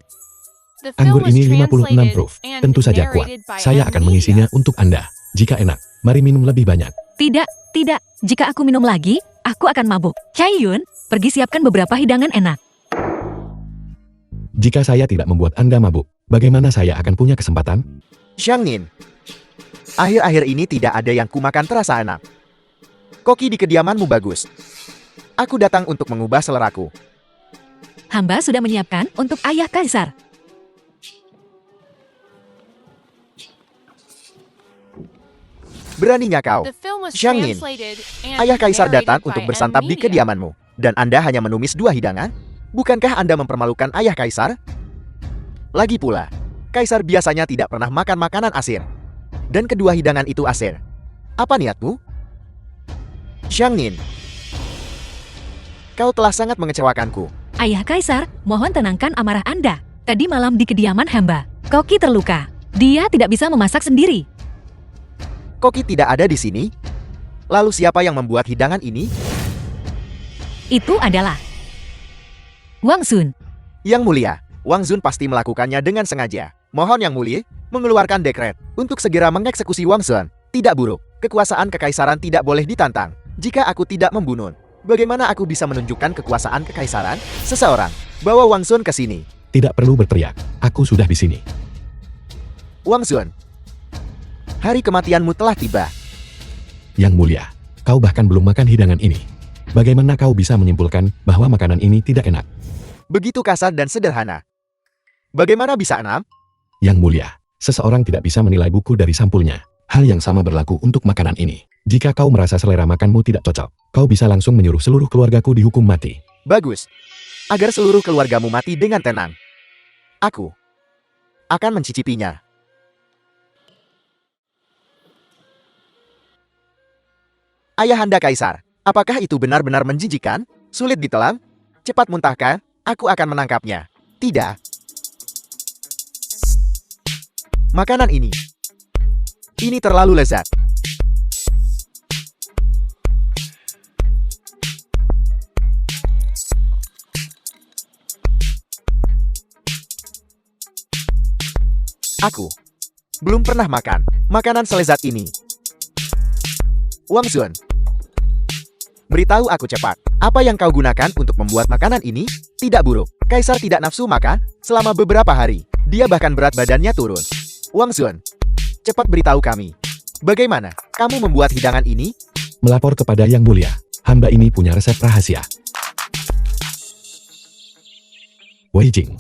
The film Anggur was ini 56 translated proof. and Tentu saja kuat. narrated by Saya akan Amnesia. mengisinya untuk Anda. Jika enak, mari minum lebih banyak. Tidak. Jika aku minum lagi, aku akan mabuk. Cai Yun, pergi siapkan beberapa hidangan enak. Jika saya tidak membuat Anda mabuk, bagaimana saya akan punya kesempatan? Xiang Nin. Akhir-akhir ini tidak ada yang kumakan terasa enak. Koki di kediamanmu bagus. Aku datang untuk mengubah seleraku. Hamba sudah menyiapkan untuk ayah kaisar. Beraninya kau. The film was Xiang Nin. translated and Ayah kaisar narrated datang by untuk M bersantap di Media. kediamanmu. Dan Anda hanya menumis 2 hidangan? Bukankah Anda mempermalukan ayah kaisar? Lagi pula, kaisar biasanya tidak pernah makan makanan asin. Dan kedua hidangan itu asin. Apa niatmu? Xiang Nin. Kau telah sangat mengecewakanku. Ayah kaisar, mohon tenangkan amarah Anda. Tadi malam di kediaman hamba, Koki terluka. Dia tidak bisa memasak sendiri. Koki tidak ada di sini? Lalu siapa yang membuat hidangan ini? Itu adalah Wang Sun. Yang mulia, Wang Zun pasti melakukannya dengan sengaja. Mohon Yang Mulia, mengeluarkan dekret untuk segera mengeksekusi Wang Sun. Tidak buruk, kekuasaan kekaisaran tidak boleh ditantang. Jika aku tidak membunuh, bagaimana aku bisa menunjukkan kekuasaan kekaisaran? Seseorang, bawa Wang Sun ke sini. Tidak perlu berteriak, aku sudah di sini. Wang Sun, hari kematianmu telah tiba. Yang mulia, kau bahkan belum makan hidangan ini. Bagaimana kau bisa menyimpulkan bahwa makanan ini tidak enak? Begitu kasar dan sederhana. Bagaimana bisa enam? Yang mulia, seseorang tidak bisa menilai buku dari sampulnya. Hal yang sama berlaku untuk makanan ini. Jika kau merasa selera makanmu tidak cocok, kau bisa langsung menyuruh seluruh keluargaku dihukum mati. Bagus. Agar seluruh keluargamu mati dengan tenang. Aku akan mencicipinya. Ayahanda Kaisar, apakah itu benar-benar menjijikan? Sulit ditelan? Cepat muntahkan, aku akan menangkapnya. Tidak. Makanan ini terlalu lezat. Aku belum pernah makan makanan selezat ini. Wang Zun, beritahu aku cepat, apa yang kau gunakan untuk membuat makanan ini? Tidak buruk. Kaisar tidak nafsu makan selama beberapa hari. Dia bahkan berat badannya turun. Wang Zun, cepat beritahu kami. Bagaimana kamu membuat hidangan ini? Melapor kepada Yang Mulia, hamba ini punya resep rahasia. Wei Jing,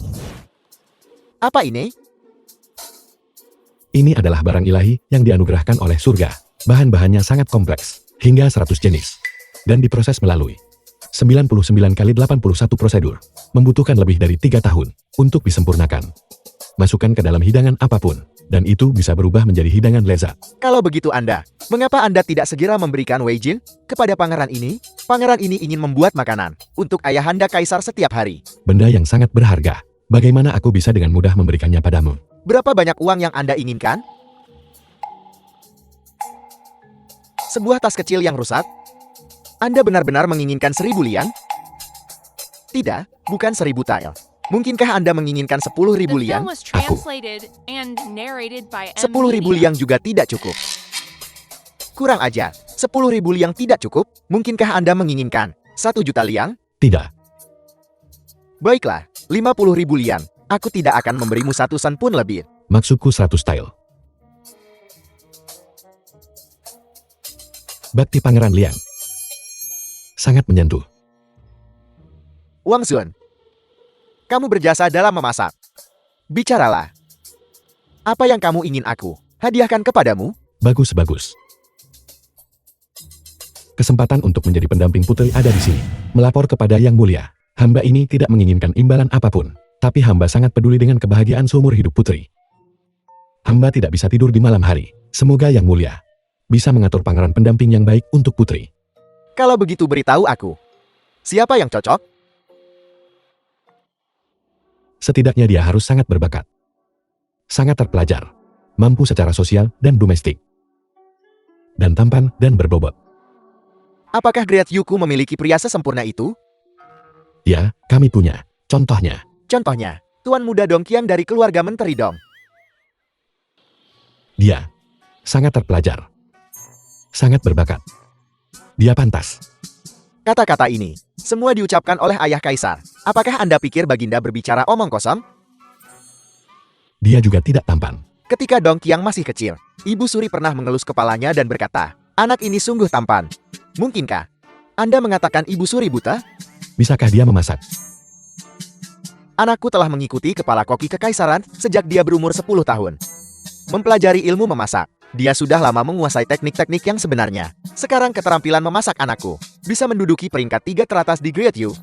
Apa ini? ini adalah barang ilahi yang dianugerahkan oleh surga. Bahan-bahannya sangat kompleks, hingga 100 jenis. Dan diproses melalui 99 kali 81 prosedur. Membutuhkan lebih dari 3 tahun untuk disempurnakan. Masukkan ke dalam hidangan apapun, dan itu bisa berubah menjadi hidangan lezat. Kalau begitu mengapa Anda tidak segera memberikan Wei Jin kepada pangeran ini? Pangeran ini ingin membuat makanan untuk ayahanda kaisar setiap hari. Benda yang sangat berharga. Bagaimana aku bisa dengan mudah memberikannya padamu? Berapa banyak uang yang Anda inginkan? Sebuah tas kecil yang rusak? Anda benar-benar menginginkan 1000 liang? Tidak, bukan 1000 tael. Mungkinkah Anda menginginkan 10.000 The liang? film was translated and narrated by M 10.000 Media. liang juga tidak cukup. Kurang ajar, 10.000 liang tidak cukup? Mungkinkah Anda menginginkan 1 juta liang? Tidak. Baiklah, 50.000 liang. Aku tidak akan memberimu 1 sen pun lebih. Maksudku 100 tael. Bakti Pangeran Liang. Sangat menyentuh. Wang Zun, kamu berjasa dalam memasak. Bicaralah. Apa yang kamu ingin aku hadiahkan kepadamu? Bagus-bagus. Kesempatan untuk menjadi pendamping putri ada di sini. Melapor kepada Yang Mulia. Hamba ini tidak menginginkan imbalan apapun. Tapi hamba sangat peduli dengan kebahagiaan seumur hidup putri. Hamba tidak bisa tidur di malam hari. Semoga Yang Mulia bisa mengatur pangeran pendamping yang baik untuk putri. Kalau begitu beritahu aku. Siapa yang cocok? Setidaknya dia harus sangat berbakat. Sangat terpelajar. Mampu secara sosial dan domestik. Dan tampan dan berbobot. Apakah Great Yuku memiliki pria sesempurna itu? Ya, kami punya. Contohnya. Contohnya, Tuan Muda Dong Qian dari keluarga Menteri Dong. Dia sangat terpelajar. Sangat berbakat. Dia pantas. Kata-kata ini, semua diucapkan oleh ayah kaisar. Apakah Anda pikir Baginda berbicara omong kosong? Dia juga tidak tampan. Ketika Dong Qiang masih kecil, Ibu Suri pernah mengelus kepalanya dan berkata, anak ini sungguh tampan. Mungkinkah Anda mengatakan Ibu Suri buta? Bisakah dia memasak? Anakku telah mengikuti kepala koki kekaisaran sejak dia berumur 10 tahun. Mempelajari ilmu memasak, dia sudah lama menguasai teknik-teknik yang sebenarnya. Sekarang keterampilan memasak anakku bisa menduduki peringkat 3 teratas di Great Yu.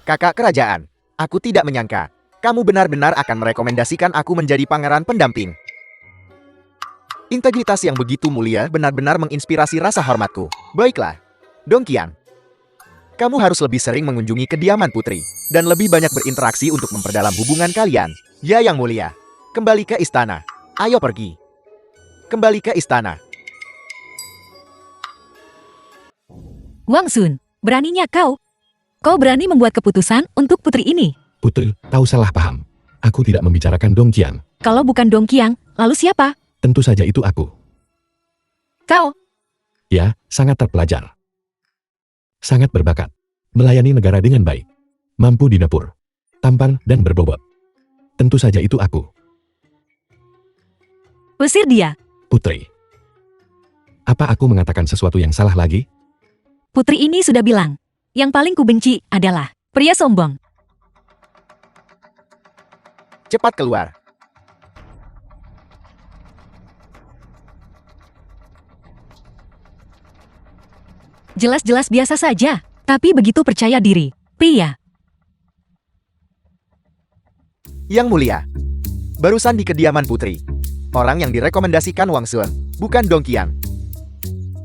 Kakak kerajaan, aku tidak menyangka kamu benar-benar akan merekomendasikan aku menjadi pangeran pendamping. Integritas yang begitu mulia benar-benar menginspirasi rasa hormatku. Baiklah, Dong Qiang. Kamu harus lebih sering mengunjungi kediaman putri, dan lebih banyak berinteraksi untuk memperdalam hubungan kalian. Ya yang mulia, kembali ke istana. Ayo pergi. Kembali ke istana. Wang Sun, beraninya kau? Kau berani membuat keputusan untuk putri ini? Putri, tahu salah paham. Aku tidak membicarakan Dong Qiang. Kalau bukan Dong Qiang, lalu siapa? Tentu saja itu aku. Kau? Ya, sangat terpelajar. Sangat berbakat. Melayani negara dengan baik. Mampu di dapur. Tampan dan berbobot. Tentu saja itu aku. Usir dia. Putri. Apa aku mengatakan sesuatu yang salah lagi? Putri ini sudah bilang, yang paling kubenci adalah pria sombong. Cepat keluar. Jelas-jelas biasa saja, tapi begitu percaya diri. Pria. Yang mulia, barusan di kediaman putri. Orang yang direkomendasikan Wang Sun, bukan Dong Qiang.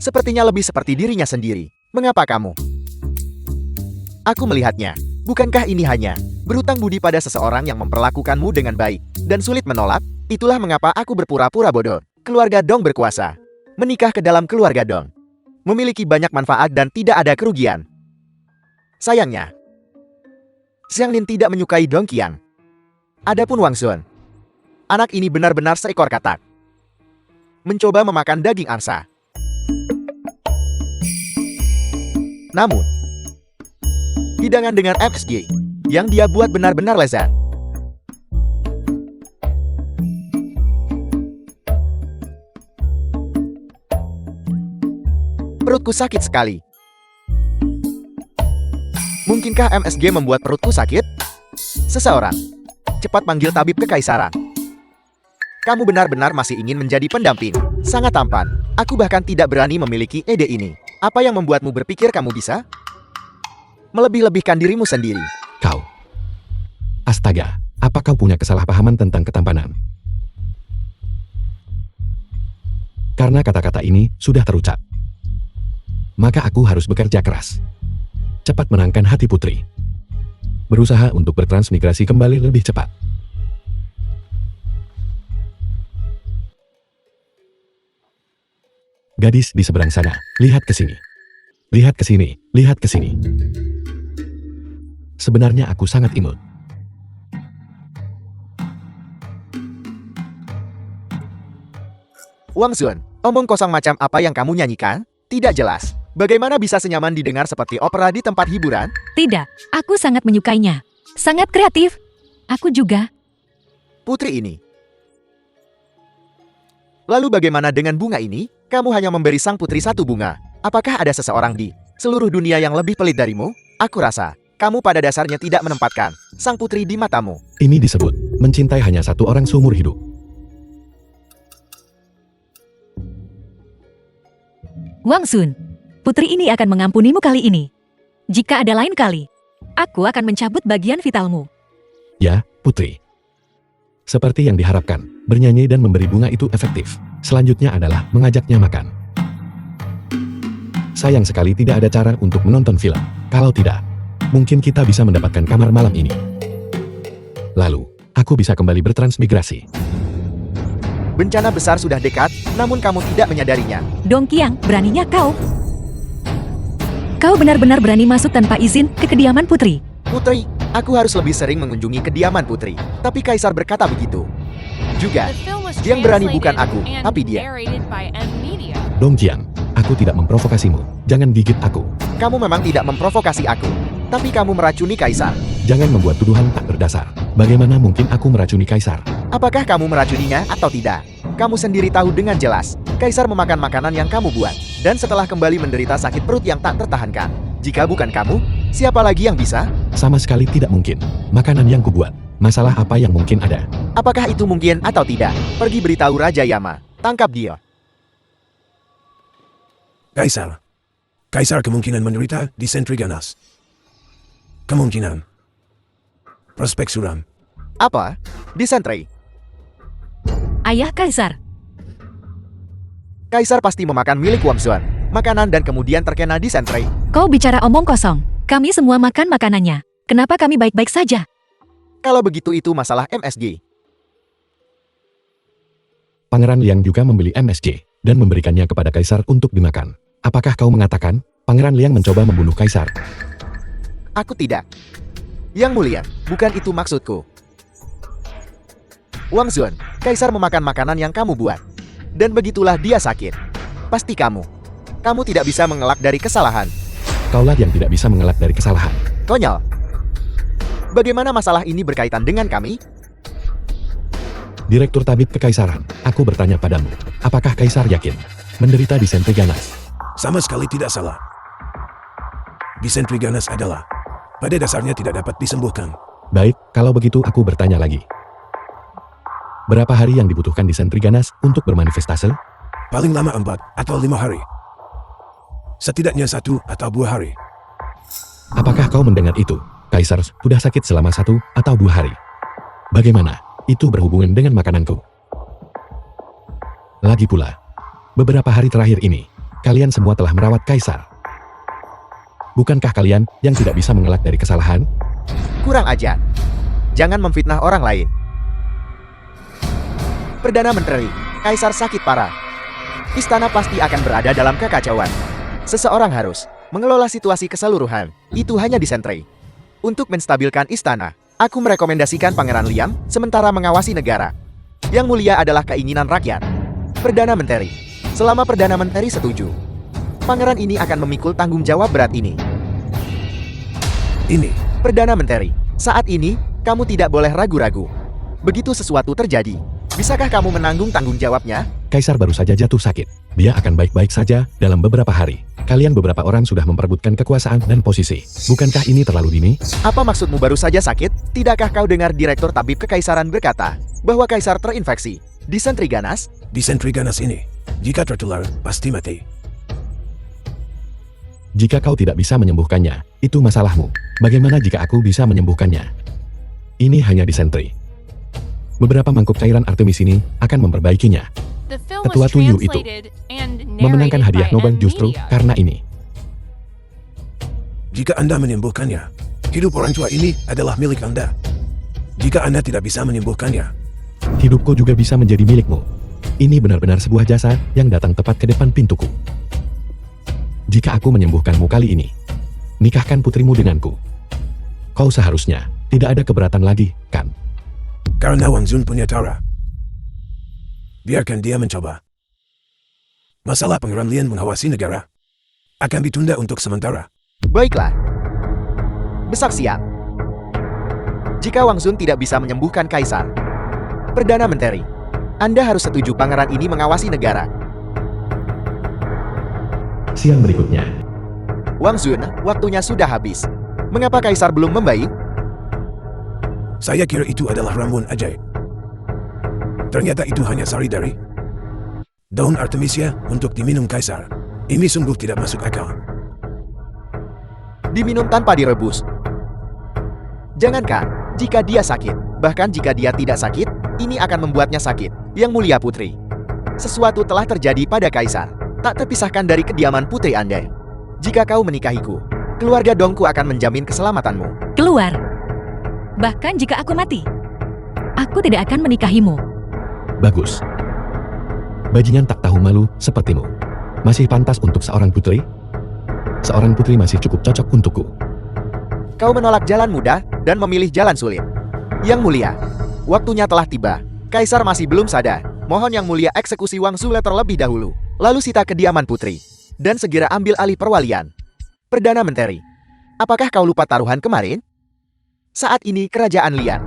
Sepertinya lebih seperti dirinya sendiri. Mengapa kamu? Aku melihatnya. Bukankah ini hanya berutang budi pada seseorang yang memperlakukanmu dengan baik dan sulit menolak? Itulah mengapa aku berpura-pura bodoh. Keluarga Dong berkuasa. Menikah ke dalam keluarga Dong memiliki banyak manfaat dan tidak ada kerugian. Sayangnya, Xiang Lin tidak menyukai Dong Qiang. Adapun Wang Sun, anak ini benar-benar seekor katak. Mencoba memakan daging angsa. Namun, hidangan dengan XG yang dia buat benar-benar lezat. Perutku sakit sekali. Mungkinkah MSG membuat perutku sakit? Seseorang, cepat panggil tabib kekaisaran. Kamu benar-benar masih ingin menjadi pendamping. Sangat tampan. Aku bahkan tidak berani memiliki ide ini. Apa yang membuatmu berpikir kamu bisa melebih-lebihkan dirimu sendiri? Kau. Astaga, apa kau punya kesalahpahaman tentang ketampanan? Karena kata-kata ini sudah terucap. Maka aku harus bekerja keras. Cepat menangkan hati putri. Berusaha untuk bertransmigrasi kembali lebih cepat. Gadis di seberang sana, lihat ke sini. Lihat ke sini, lihat ke sini. Sebenarnya aku sangat imut. Wang Sun, omong kosong macam apa yang kamu nyanyikan? Tidak jelas. Bagaimana bisa senyaman didengar seperti opera di tempat hiburan? Tidak, aku sangat menyukainya. Sangat kreatif. Aku juga. Putri ini. Lalu bagaimana dengan bunga ini? Kamu hanya memberi sang putri satu bunga. Apakah ada seseorang di seluruh dunia yang lebih pelit darimu? Aku rasa kamu pada dasarnya tidak menempatkan sang putri di matamu. Ini disebut mencintai hanya satu orang seumur hidup. Wang Sun, putri ini akan mengampunimu kali ini. Jika ada lain kali, aku akan mencabut bagian vitalmu. Ya, putri. Seperti yang diharapkan, bernyanyi dan memberi bunga itu efektif. Selanjutnya adalah mengajaknya makan. Sayang sekali tidak ada cara untuk menonton film. Kalau tidak, mungkin kita bisa mendapatkan kamar malam ini. Lalu, aku bisa kembali bertransmigrasi. Bencana besar sudah dekat, namun kamu tidak menyadarinya. Dong Qiang, beraninya kau. Kau benar-benar berani masuk tanpa izin ke kediaman putri. Putri, aku harus lebih sering mengunjungi kediaman putri. Tapi kaisar berkata begitu. Juga, The film was yang berani bukan translated aku, and tapi dia. narrated by M Media. Dong Qiang, aku tidak memprovokasimu. Jangan gigit aku. Kamu memang tidak memprovokasi aku, tapi kamu meracuni Kaisar. Jangan membuat tuduhan tak berdasar. Bagaimana mungkin aku meracuni Kaisar? Apakah kamu meracuninya atau tidak? Kamu sendiri tahu dengan jelas, Kaisar memakan makanan yang kamu buat, dan setelah kembali menderita sakit perut yang tak tertahankan. Jika bukan kamu, siapa lagi yang bisa? Sama sekali tidak mungkin. Makanan yang kubuat. Masalah apa yang mungkin ada? Apakah itu mungkin atau tidak? Pergi beritahu Raja Yama. Tangkap dia. Kaisar. Kaisar kemungkinan menderita disentri ganas. Kemungkinan. Prospek suram. Apa? Disentri. Ayah Kaisar, Kaisar pasti memakan milik Wangzun, makanan dan kemudian terkena disentri. kau bicara omong kosong. Kami semua makan makanannya. Kenapa kami baik-baik saja? Kalau begitu itu masalah MSG. Pangeran Liang juga membeli MSG dan memberikannya kepada Kaisar untuk dimakan. Apakah kau mengatakan Pangeran Liang mencoba membunuh Kaisar? Aku tidak. Yang mulia, bukan itu maksudku. Wangzun, Kaisar memakan makanan yang kamu buat. Dan begitulah dia sakit. Pasti kamu. Kamu tidak bisa mengelak dari kesalahan. Kaulah yang tidak bisa mengelak dari kesalahan. Konyol. Bagaimana masalah ini berkaitan dengan kami? Direktur Tabib Kekaisaran, aku bertanya padamu, apakah Kaisar yakin menderita disentri ganas? Sama sekali tidak salah. Disentri ganas adalah pada dasarnya tidak dapat disembuhkan. Baik, kalau begitu aku bertanya lagi. Berapa hari yang dibutuhkan disentri ganas untuk bermanifestase? Paling lama 4 atau 5 hari. Setidaknya 1 atau 2 hari. Apakah kau mendengar itu? Kaisar sudah sakit selama 1 atau 2 hari. Bagaimana? Itu berhubungan dengan makananku. Lagi pula, beberapa hari terakhir ini, kalian semua telah merawat Kaisar. Bukankah kalian yang tidak bisa mengelak dari kesalahan? Kurang ajar. Jangan memfitnah orang lain. Perdana Menteri, Kaisar sakit parah. Istana pasti akan berada dalam kekacauan. Seseorang harus mengelola situasi keseluruhan. Itu hanya disentri. Untuk menstabilkan istana, aku merekomendasikan Pangeran Liang sementara mengawasi negara. Yang mulia adalah keinginan rakyat. Perdana Menteri, selama Perdana Menteri setuju, Pangeran ini akan memikul tanggung jawab berat ini. Ini, Perdana Menteri, saat ini, kamu tidak boleh ragu-ragu. Begitu sesuatu terjadi, bisakah kamu menanggung tanggung jawabnya? Kaisar baru saja jatuh sakit. Dia akan baik-baik saja dalam beberapa hari. Kalian beberapa orang sudah memperebutkan kekuasaan dan posisi. Bukankah ini terlalu dini? Apa maksudmu baru saja sakit? Tidakkah kau dengar Direktur Tabib Kekaisaran berkata bahwa Kaisar terinfeksi disentri ganas? disentri ganas ini, jika tertular, pasti mati. Jika kau tidak bisa menyembuhkannya, itu masalahmu. Bagaimana jika aku bisa menyembuhkannya? Ini hanya disentri. Beberapa mangkuk cairan Artemis ini akan memperbaikinya. The film Ketua was Tuyu itu translated and memenangkan narrated hadiah by Nobel M. justru Media. karena ini. Jika Anda menyembuhkannya, hidup orang tua ini adalah milik Anda. Jika Anda tidak bisa menyembuhkannya, Hidupku juga bisa menjadi milikmu. Ini benar-benar sebuah jasa yang datang tepat ke depan pintuku. Jika aku menyembuhkanmu kali ini, nikahkan putrimu denganku. Kau seharusnya tidak ada keberatan lagi, kan? karena Wang Zun punya cara. Biarkan dia mencoba. Masalah Pangeran Lian mengawasi negara akan ditunda untuk sementara. Baiklah. Besak siang. Jika Wang Zun tidak bisa menyembuhkan Kaisar, Perdana Menteri, Anda harus setuju pangeran ini mengawasi negara. Siang berikutnya, Wang Zun, waktunya sudah habis. Mengapa Kaisar belum membaik? Saya kira itu adalah ramuan ajaib. Ternyata itu hanya sari dari daun Artemisia untuk diminum Kaisar. Ini sungguh tidak masuk akal. Diminum tanpa direbus. Jangankan jika dia sakit, bahkan jika dia tidak sakit, ini akan membuatnya sakit. Yang mulia putri, sesuatu telah terjadi pada Kaisar, tak terpisahkan dari kediaman putri Anda. Jika kau menikahiku, keluarga Dongku akan menjamin keselamatanmu. Keluar. Bahkan jika aku mati, aku tidak akan menikahimu. Bagus. Bajingan tak tahu malu sepertimu. Masih pantas untuk seorang putri? Seorang putri masih cukup cocok untukku. Kau menolak jalan mudah dan memilih jalan sulit. Yang mulia, waktunya telah tiba. Kaisar masih belum sadar. Mohon Yang Mulia eksekusi Wang Zule terlebih dahulu. Lalu sita kediaman putri. dan segera ambil alih perwalian. Perdana Menteri, apakah kau lupa taruhan kemarin? Saat ini kerajaan Lian.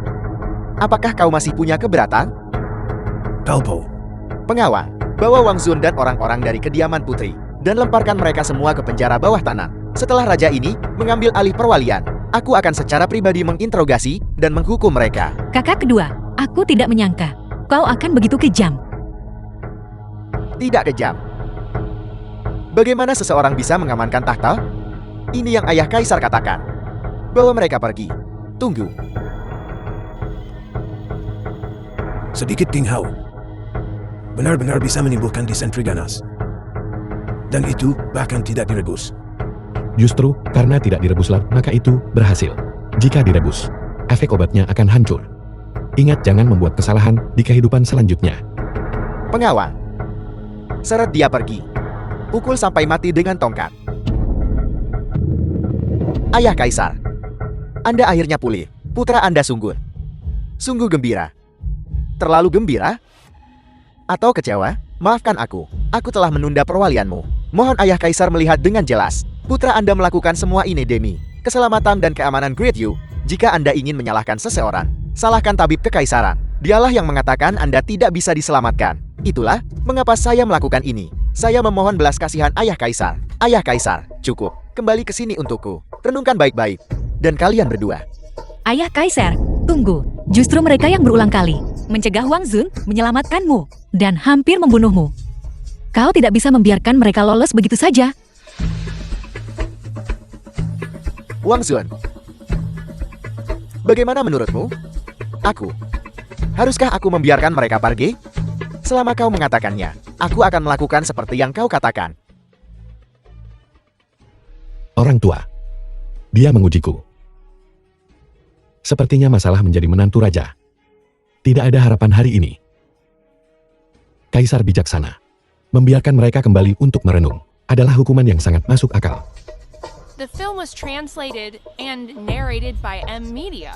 Apakah kau masih punya keberatan? Kalpo. Pengawal, bawa Wang Zun dan orang-orang dari kediaman putri, dan lemparkan mereka semua ke penjara bawah tanah. Setelah raja ini mengambil alih perwalian, aku akan secara pribadi menginterogasi dan menghukum mereka. Kakak kedua, aku tidak menyangka kau akan begitu kejam. Tidak kejam. Bagaimana seseorang bisa mengamankan tahta? Ini yang ayah kaisar katakan. Bawa mereka pergi. Tunggu. Sedikit King Hao. Benar-benar bisa menimbulkan disentri ganas. Dan itu bahkan tidak direbus. Justru karena tidak direbuslah, maka itu berhasil. Jika direbus, efek obatnya akan hancur. Ingat, jangan membuat kesalahan di kehidupan selanjutnya. Pengawal, seret dia pergi. Pukul sampai mati dengan tongkat. Ayah kaisar, Anda akhirnya pulih. Putra Anda sungguh gembira. Terlalu gembira? Atau kecewa? Maafkan aku telah menunda perwalianmu. Mohon ayah kaisar melihat dengan jelas. Putra Anda melakukan semua ini demi keselamatan dan keamanan Great Yu. Jika Anda ingin menyalahkan seseorang, salahkan tabib kekaisaran. Dialah yang mengatakan Anda tidak bisa diselamatkan. Itulah mengapa saya melakukan ini. Saya memohon belas kasihan ayah kaisar. Ayah kaisar, cukup. Kembali ke sini untukku. Renungkan baik-baik. Dan kalian berdua. Ayah kaisar, tunggu. Justru mereka yang berulang kali mencegah Wang Zun menyelamatkanmu dan hampir membunuhmu. Kau tidak bisa membiarkan mereka lolos begitu saja. Wang Zun, bagaimana menurutmu? Haruskah aku membiarkan mereka pergi? Selama kau mengatakannya, aku akan melakukan seperti yang kau katakan. Orang tua. Dia mengujiku. Sepertinya masalah menjadi menantu raja. Tidak ada harapan hari ini. Kaisar bijaksana. Membiarkan mereka kembali untuk merenung adalah hukuman yang sangat masuk akal. The film was translated and narrated by M Media.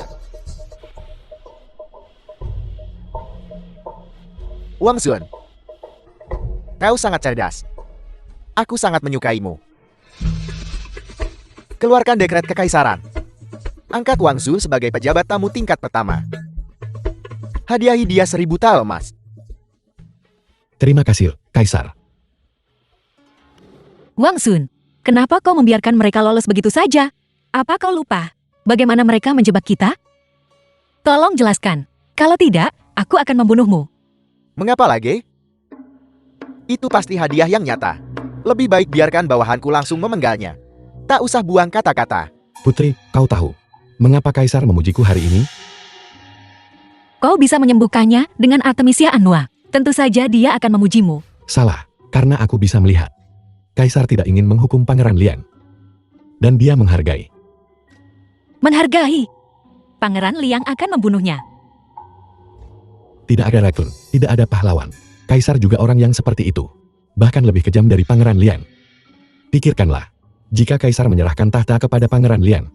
Wang Zun, kau sangat cerdas. Aku sangat menyukaimu. Keluarkan dekret kekaisaran. Angkat Wang Zun sebagai pejabat tamu tingkat pertama. Hadiahi dia 1000 tael emas. Terima kasih, Kaisar. Wang Zun, kenapa kau membiarkan mereka lolos begitu saja? Apa kau lupa bagaimana mereka menjebak kita? Tolong jelaskan. Kalau tidak, aku akan membunuhmu. Mengapa lagi? Itu pasti hadiah yang nyata. Lebih baik biarkan bawahanku langsung memenggalnya. Tak usah buang kata-kata. Putri, kau tahu mengapa Kaisar memujiku hari ini? Kau bisa menyembuhkannya dengan Artemisia Annua. Tentu saja dia akan memujimu. Salah, karena aku bisa melihat. Kaisar tidak ingin menghukum Pangeran Lian. Dan dia menghargai. Menghargai? Pangeran Liang akan membunuhnya. Tidak ada racun, tidak ada pahlawan. Kaisar juga orang yang seperti itu. Bahkan lebih kejam dari Pangeran Lian. Pikirkanlah, jika Kaisar menyerahkan tahta kepada Pangeran Lian,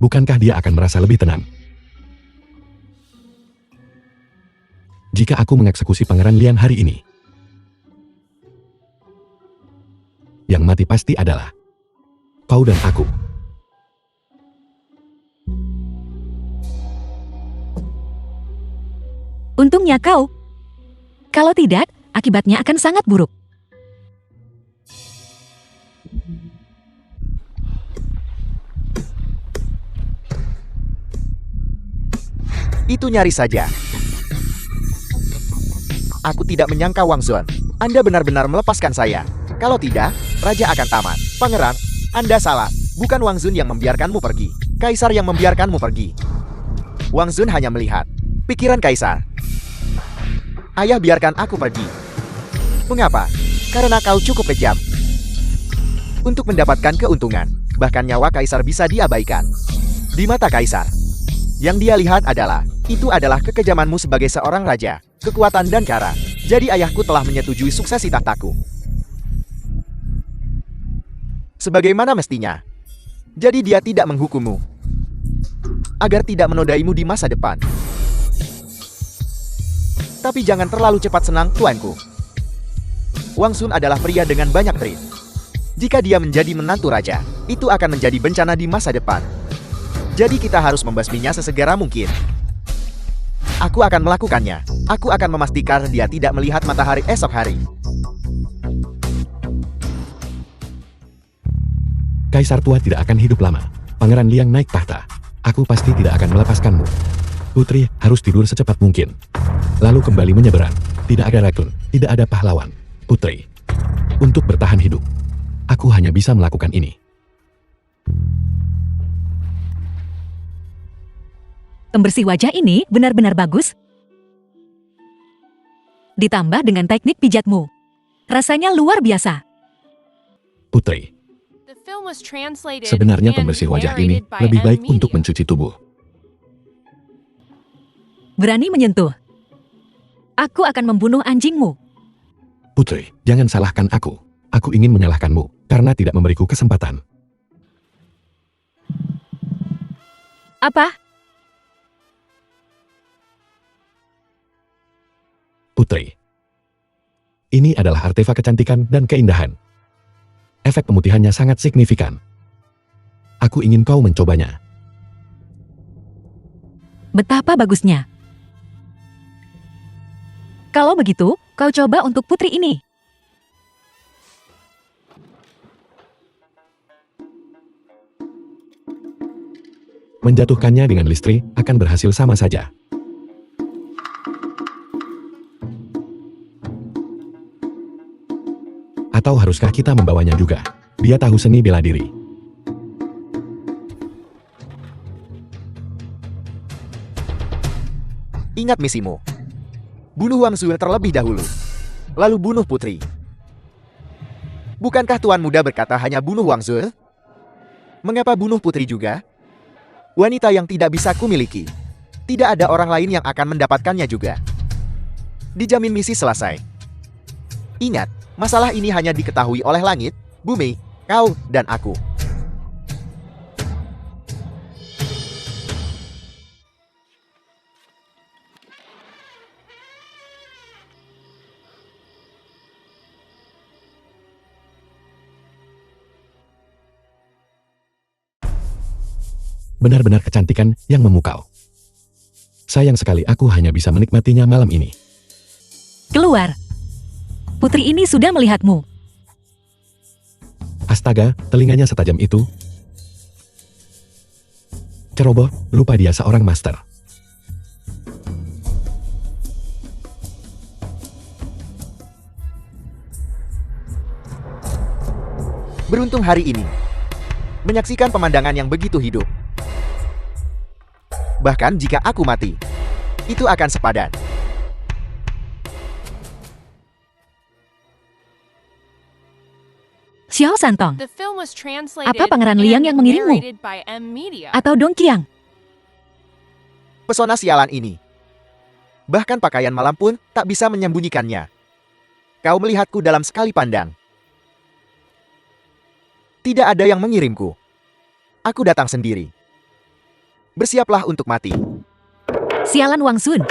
bukankah dia akan merasa lebih tenang? Jika aku mengeksekusi Pangeran Lian hari ini, yang mati pasti adalah kau dan aku. Untungnya kau. Kalau tidak, akibatnya akan sangat buruk. Itu nyaris saja. Aku tidak menyangka Wang Zun. Anda benar-benar melepaskan saya. Kalau tidak, Raja akan tamat. Pangeran, Anda salah. Bukan Wang Zun yang membiarkanmu pergi. Kaisar yang membiarkanmu pergi. Wang Zun hanya melihat pikiran Kaisar. Ayah biarkan aku pergi. Mengapa? Karena kau cukup kejam. Untuk mendapatkan keuntungan, bahkan nyawa Kaisar bisa diabaikan. Di mata Kaisar, yang dia lihat itu adalah kekejamanmu sebagai seorang raja, kekuatan dan cara. Jadi ayahku telah menyetujui suksesi tahtaku. Sebagaimana mestinya. Jadi dia tidak menghukummu. Agar tidak menodaimu di masa depan. Tapi jangan terlalu cepat senang, tuanku. Wang Sun adalah pria dengan banyak trik. Jika dia menjadi menantu raja, itu akan menjadi bencana di masa depan. Jadi kita harus membasminya sesegera mungkin. Aku akan melakukannya. Aku akan memastikan dia tidak melihat matahari esok hari. Kaisar tua tidak akan hidup lama. Pangeran Liang naik tahta. Aku pasti tidak akan melepaskanmu. Putri harus tidur secepat mungkin. Lalu kembali menyeberang. Tidak ada racun, tidak ada pahlawan. Putri, untuk bertahan hidup, aku hanya bisa melakukan ini. Pembersih wajah ini benar-benar bagus. Ditambah dengan teknik pijatmu. Rasanya luar biasa. Putri, The film was translated sebenarnya and pembersih wajah ini narrated by lebih M baik untuk Media. mencuci tubuh. Berani menyentuh. Aku akan membunuh anjingmu. Putri, jangan salahkan aku. Aku ingin menyalahkanmu karena tidak memberiku kesempatan. Apa? Putri, ini adalah artefak kecantikan dan keindahan. Efek pemutihannya sangat signifikan. Aku ingin kau mencobanya. Betapa bagusnya. Kalau begitu, kau coba untuk putri ini. Menjatuhkannya dengan listrik akan berhasil sama saja. Atau haruskah kita membawanya juga? Dia tahu seni bela diri. Ingat misimu. Bunuh Wang Sun terlebih dahulu. Lalu bunuh putri. Bukankah Tuan Muda berkata hanya bunuh Wang Sun? Mengapa bunuh putri juga? Wanita yang tidak bisa kumiliki. Tidak ada orang lain yang akan mendapatkannya juga. Dijamin misi selesai. Ingat, masalah ini hanya diketahui oleh langit, bumi, kau, dan aku. Benar-benar kecantikan yang memukau. Sayang sekali aku hanya bisa menikmatinya malam ini. Keluar. Putri ini sudah melihatmu. Astaga, telinganya setajam itu. Ceroboh, lupa dia seorang master. Beruntung hari ini. Menyaksikan pemandangan yang begitu hidup. Bahkan jika aku mati, itu akan sepadan. Xiao Santong. The film was translated Apa Pangeran Liang yang and mengirimmu? narrated by M Media. Atau Dong Qiang. Pesona sialan ini. Bahkan pakaian malam pun tak bisa menyembunyikannya. Kau melihatku dalam sekali pandang. Tidak ada yang mengirimku. Aku datang sendiri. Bersiaplah untuk mati. Sialan Wang Sun.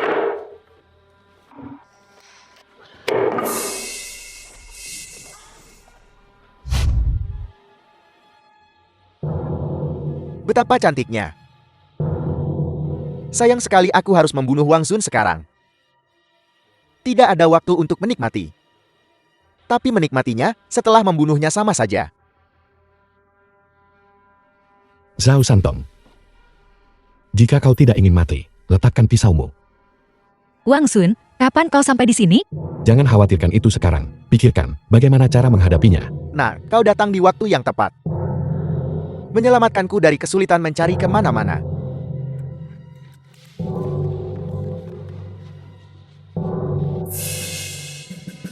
Betapa cantiknya. Sayang sekali aku harus membunuh Wang Sun sekarang. Tidak ada waktu untuk menikmati. Tapi menikmatinya setelah membunuhnya sama saja. Zhao Santong. Jika kau tidak ingin mati, letakkan pisaumu. Wang Sun, kapan kau sampai di sini? Jangan khawatirkan itu sekarang. Pikirkan bagaimana cara menghadapinya. Nah, kau datang di waktu yang tepat. Menyelamatkanku dari kesulitan mencari kemana-mana.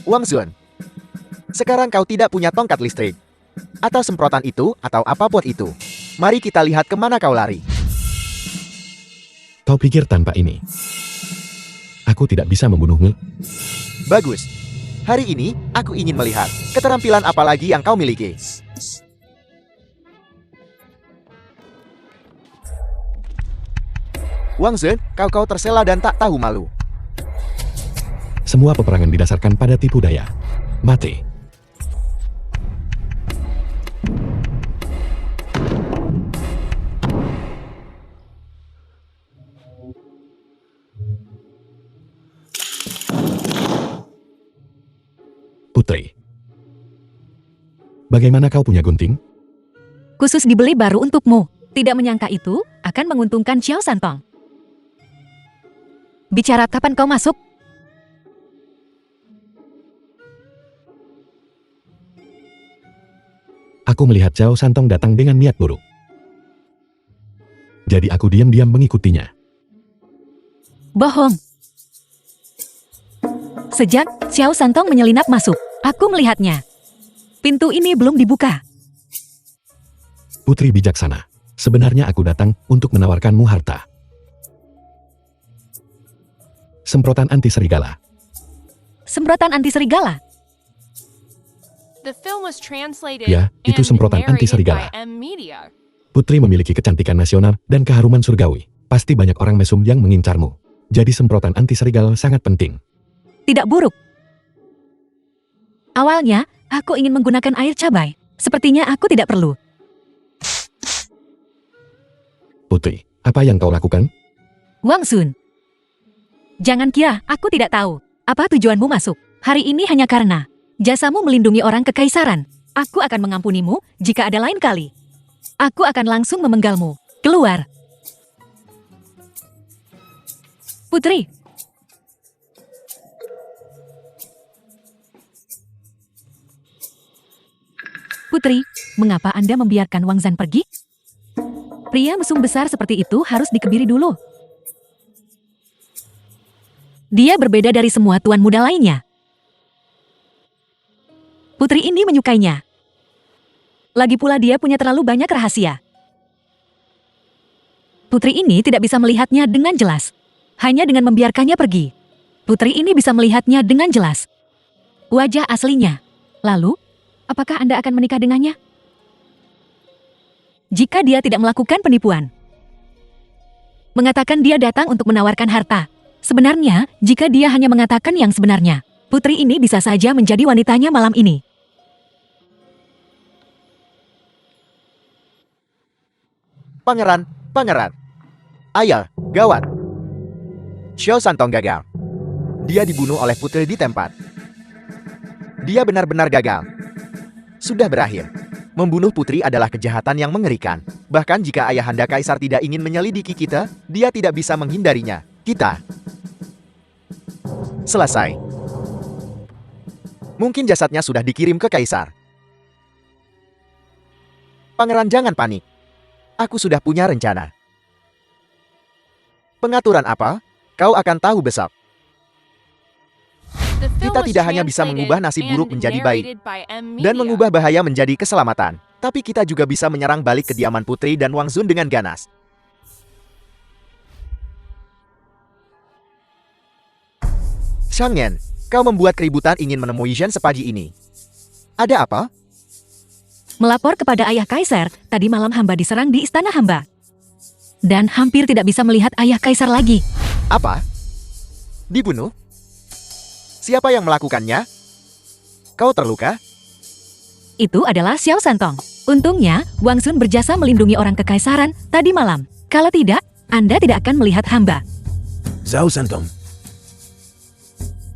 Wang Sun, sekarang kau tidak punya tongkat listrik. Atau semprotan itu, atau apapun itu. Mari kita lihat kemana kau lari. Kau pikir tanpa ini, aku tidak bisa membunuhmu? Bagus. Hari ini, aku ingin melihat keterampilan apa lagi yang kau miliki. Wang Sun, kau tersela dan tak tahu malu. Semua peperangan didasarkan pada tipu daya. Mati. Putri. Bagaimana kau punya gunting? Khusus dibeli baru untukmu. Tidak menyangka itu akan menguntungkan Xiao Santong. Bicara kapan kau masuk? Aku melihat Xiao Santong datang dengan niat buruk. Jadi aku diam-diam mengikutinya. Bohong. Sejak Xiao Santong menyelinap masuk, aku melihatnya. Pintu ini belum dibuka. Putri bijaksana. Sebenarnya aku datang untuk menawarkanmu harta. Semprotan anti serigala. Semprotan anti serigala. The film was translated Ya, itu and semprotan anti narrated serigala. by M Media. Putri memiliki kecantikan nasional dan keharuman surgawi. Pasti banyak orang mesum yang mengincarmu. Jadi semprotan anti serigala sangat penting. Tidak buruk. Awalnya, aku ingin menggunakan air cabai. Sepertinya aku tidak perlu. Putri, apa yang kau lakukan? Wang Sun. Jangan kira aku tidak tahu apa tujuanmu masuk. Hari ini hanya karena jasamu melindungi orang kekaisaran. Aku akan mengampunimu jika ada lain kali. Aku akan langsung memenggalmu. Keluar. Putri. Putri, mengapa Anda membiarkan Wang Zan pergi? Pria mesum besar seperti itu harus dikebiri dulu. Dia berbeda dari semua tuan muda lainnya. Putri ini menyukainya. Lagi pula dia punya terlalu banyak rahasia. Putri ini tidak bisa melihatnya dengan jelas. Hanya dengan membiarkannya pergi. Putri ini bisa melihatnya dengan jelas. Wajah aslinya. Lalu, apakah Anda akan menikah dengannya? Jika dia tidak melakukan penipuan. Mengatakan dia datang untuk menawarkan harta. Sebenarnya, jika dia hanya mengatakan yang sebenarnya, putri ini bisa saja menjadi wanitanya malam ini. Pangeran, pangeran. Ayah, gawat. Xiao Santong gagal. Dia dibunuh oleh putri di tempat. Dia benar-benar gagal. Sudah berakhir. Membunuh putri adalah kejahatan yang mengerikan. Bahkan jika ayahanda kaisar tidak ingin menyelidiki kita, dia tidak bisa menghindarinya. Kita selesai. Mungkin jasadnya sudah dikirim ke kaisar. Pangeran, jangan panik. Aku sudah punya rencana. Pengaturan apa? Kau akan tahu besok. The film Kita was tidak hanya bisa translated mengubah nasib buruk and menjadi baik, narrated by M dan Media. mengubah bahaya menjadi keselamatan. Tapi kita juga bisa menyerang balik kediaman putri dan Wang Zun dengan ganas. Shang Yan, kau membuat keributan ingin menemui Zhen sepagi ini. Ada apa? Melapor kepada ayah kaisar, tadi malam hamba diserang di istana hamba. Dan hampir tidak bisa melihat ayah kaisar lagi. Apa? Dibunuh? Siapa yang melakukannya? Kau terluka? Itu adalah Xiao Santong. Untungnya, Wang Sun berjasa melindungi orang kekaisaran tadi malam. Kalau tidak, Anda tidak akan melihat hamba. Xiao Santong.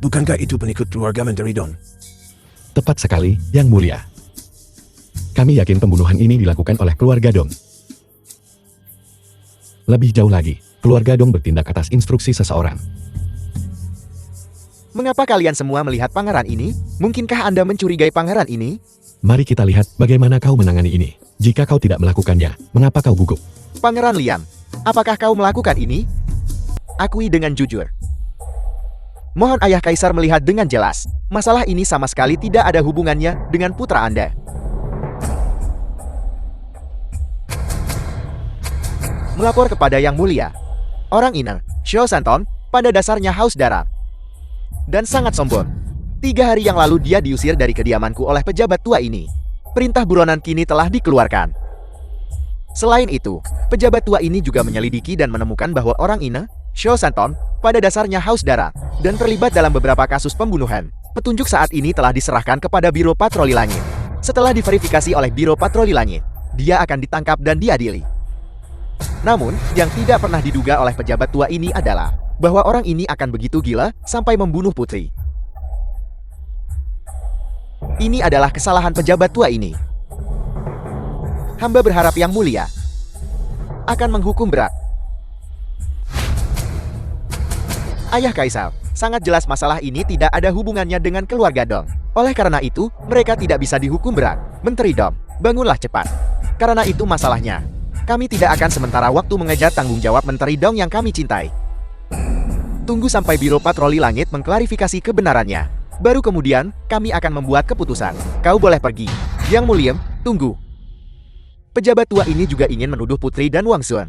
Bukankah itu pengikut keluarga Menteri Dong? Tepat sekali, Yang Mulia. Kami yakin pembunuhan ini dilakukan oleh keluarga Dong. Lebih jauh lagi, keluarga Dong bertindak atas instruksi seseorang. Mengapa kalian semua melihat pangeran ini? Mungkinkah Anda mencurigai pangeran ini? Mari kita lihat bagaimana kau menangani ini. Jika kau tidak melakukannya, mengapa kau gugup? Pangeran Lian, apakah kau melakukan ini? Akui dengan jujur. Mohon ayah kaisar melihat dengan jelas. Masalah ini sama sekali tidak ada hubungannya dengan putra Anda. Melapor kepada Yang Mulia. Orang ini, Xiao Santong, pada dasarnya haus darah. Dan sangat sombong. 3 hari yang lalu dia diusir dari kediamanku oleh pejabat tua ini. Perintah buronan kini telah dikeluarkan. Selain itu, pejabat tua ini juga menyelidiki dan menemukan bahwa orang ini, Xiao Santong, pada dasarnya haus darah dan terlibat dalam beberapa kasus pembunuhan. Petunjuk saat ini telah diserahkan kepada Biro Patroli Langit. Setelah diverifikasi oleh Biro Patroli Langit, dia akan ditangkap dan diadili. Namun, yang tidak pernah diduga oleh pejabat tua ini adalah bahwa orang ini akan begitu gila sampai membunuh putri. Ini adalah kesalahan pejabat tua ini. Hamba berharap Yang Mulia akan menghukum berat. Ayah Kaisar, sangat jelas masalah ini tidak ada hubungannya dengan keluarga Dong. Oleh karena itu, mereka tidak bisa dihukum berat. Menteri Dong, bangunlah cepat. Karena itu masalahnya. Kami tidak akan sementara waktu mengejar tanggung jawab Menteri Dong yang kami cintai. Tunggu sampai Biro Patroli Langit mengklarifikasi kebenarannya. Baru kemudian, kami akan membuat keputusan. Kau boleh pergi. Yang Mulia, tunggu. Pejabat tua ini juga ingin menuduh Putri dan Wang Xun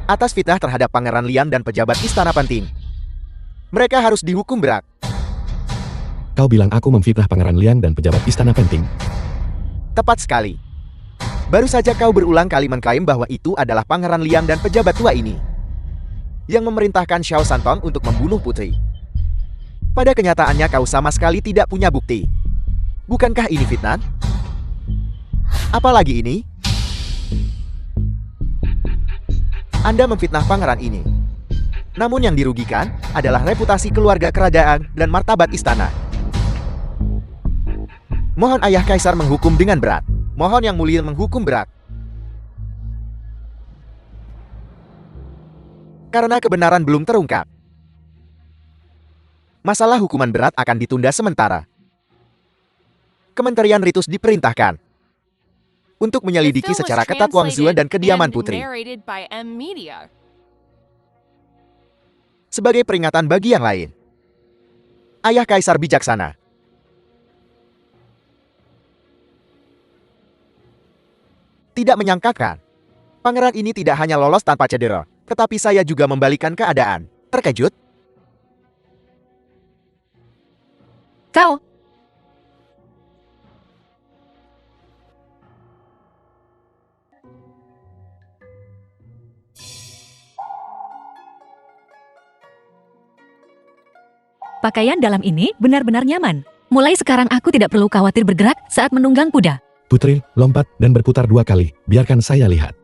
atas fitnah terhadap Pangeran Lian dan pejabat Istana Penting. Mereka harus dihukum berat. Kau bilang aku memfitnah Pangeran Lian dan pejabat Istana Penting? Tepat sekali. Baru saja kau berulang kali mengklaim bahwa itu adalah Pangeran Lian dan pejabat tua ini yang memerintahkan Xiao Santong untuk membunuh Putri. Pada kenyataannya kau sama sekali tidak punya bukti. Bukankah ini fitnah? Apalagi ini? Anda memfitnah pangeran ini. Namun yang dirugikan adalah reputasi keluarga kerajaan dan martabat istana. Mohon Ayah Kaisar menghukum dengan berat. Mohon Yang Mulia menghukum berat. Karena kebenaran belum terungkap, masalah hukuman berat akan ditunda sementara. Kementerian Ritus diperintahkan untuk menyelidiki secara ketat Wang Xun dan kediaman Putri. Sebagai peringatan bagi yang lain, Ayah Kaisar bijaksana. Tidak menyangkakan, pangeran ini tidak hanya lolos tanpa cedera, tetapi saya juga membalikan keadaan. Terkejut? Kau, pakaian dalam ini benar-benar nyaman. Mulai sekarang aku tidak perlu khawatir bergerak saat menunggang kuda. Putri, lompat dan berputar 2 kali. Biarkan saya lihat.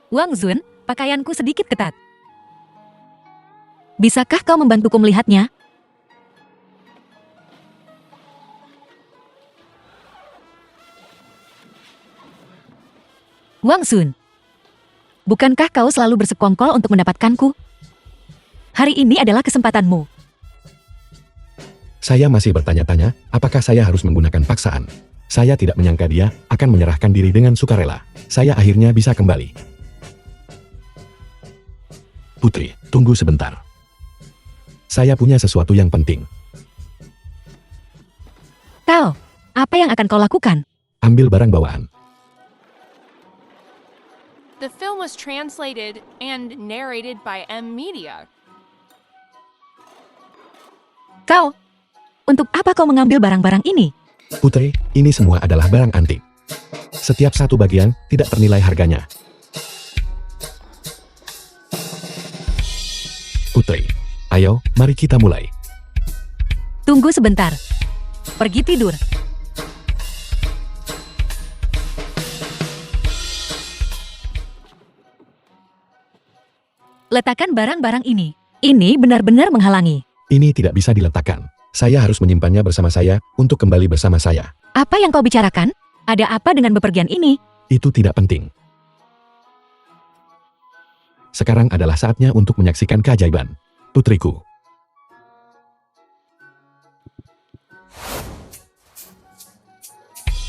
Wang Xun, pakaianku sedikit ketat. Bisakah kau membantuku melihatnya? Wang Xun, bukankah kau selalu bersekongkol untuk mendapatkanku? Hari ini adalah kesempatanmu. Saya masih bertanya-tanya, apakah saya harus menggunakan paksaan? Saya tidak menyangka dia akan menyerahkan diri dengan sukarela. Saya akhirnya bisa kembali. Putri, tunggu sebentar. Saya punya sesuatu yang penting. Kau, apa yang akan kau lakukan? Ambil barang bawaan. The film was translated and narrated by M Media. Kau, untuk apa kau mengambil barang-barang ini? Putri, ini semua adalah barang antik. Setiap satu bagian tidak ternilai harganya. Putri, ayo, mari kita mulai. Tunggu sebentar. Pergi tidur. Letakkan barang-barang ini. Ini benar-benar menghalangi. Ini tidak bisa diletakkan. Saya harus menyimpannya bersama saya untuk kembali bersama saya. Apa yang kau bicarakan? Ada apa dengan bepergian ini? Itu tidak penting. Sekarang adalah saatnya untuk menyaksikan keajaiban. Putriku.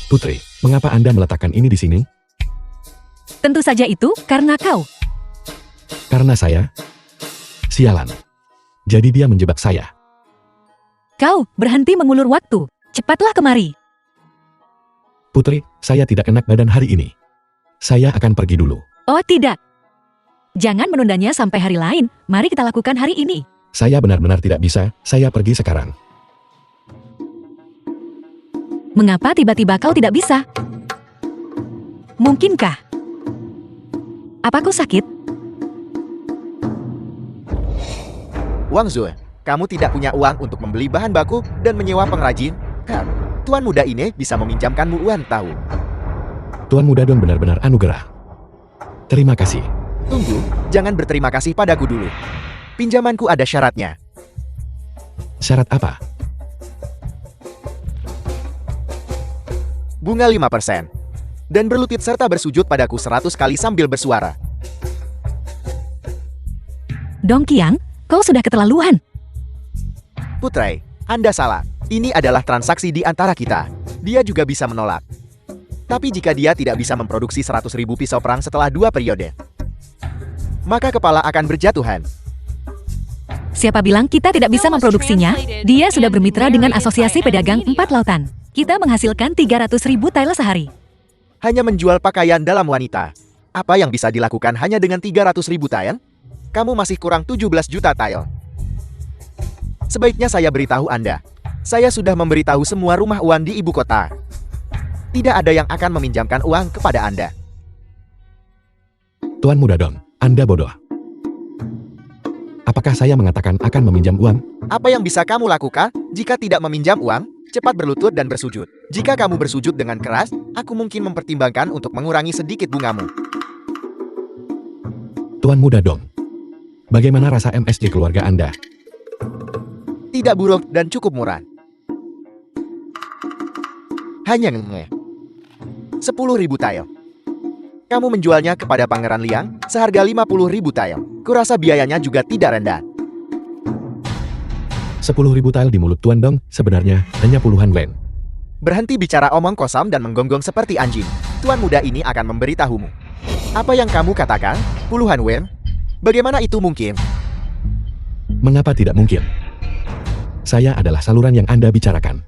Putri, mengapa Anda meletakkan ini di sini? Tentu saja itu karena kau. Karena saya? Sialan. Jadi dia menjebak saya. Kau berhenti mengulur waktu. Cepatlah kemari. Putri, saya tidak enak badan hari ini. Saya akan pergi dulu. Oh tidak. Jangan menundanya sampai hari lain. Mari kita lakukan hari ini. Saya benar-benar tidak bisa. Saya pergi sekarang. Mengapa tiba-tiba kau tidak bisa? Mungkinkah Apa kau sakit? Wang Zun, kamu tidak punya uang untuk membeli bahan baku dan menyewa pengrajin? Tuan muda ini bisa meminjamkanmu uang tahu. Tuan Muda Don benar-benar anugerah. Terima kasih. Tunggu, jangan berterima kasih padaku dulu. Pinjamanku ada syaratnya. Syarat apa? Bunga 5%. Dan berlutut serta bersujud padaku 100 kali sambil bersuara. Dong Qiang, kau sudah keterlaluan. Putrai, Anda salah. Ini adalah transaksi di antara kita. Dia juga bisa menolak. Tapi jika dia tidak bisa memproduksi 100.000 pisau perang setelah 2 periode, maka kepala akan berjatuhan. Siapa bilang kita tidak bisa memproduksinya? Dia sudah bermitra dengan Asosiasi Pedagang 4 Lautan. Kita menghasilkan 300.000 tile sehari. Hanya menjual pakaian dalam wanita. Apa yang bisa dilakukan hanya dengan 300.000 tile? Kamu masih kurang 17 juta tile. Sebaiknya saya beritahu Anda. Saya sudah memberitahu semua rumah uang di ibu kota. Tidak ada yang akan meminjamkan uang kepada Anda. Tuan Muda Don, Anda bodoh. Apakah saya mengatakan akan meminjam uang? Apa yang bisa kamu lakukan jika tidak meminjam uang? Cepat berlutut dan bersujud. Jika kamu bersujud dengan keras, aku mungkin mempertimbangkan untuk mengurangi sedikit bungamu. Tuan Muda Don, bagaimana rasa MSJ keluarga Anda? Tidak buruk dan cukup murah. Hanya 10.000 tile. Kamu menjualnya kepada Pangeran Liang seharga 50.000 tile. Kurasa biayanya juga tidak rendah. 10.000 tile di mulut Tuan Dong sebenarnya hanya puluhan wen. Berhenti bicara omong kosong dan menggonggong seperti anjing. Tuan muda ini akan memberitahumu. Apa yang kamu katakan? Puluhan wen? Bagaimana itu mungkin? Mengapa tidak mungkin? Saya adalah saluran yang Anda bicarakan.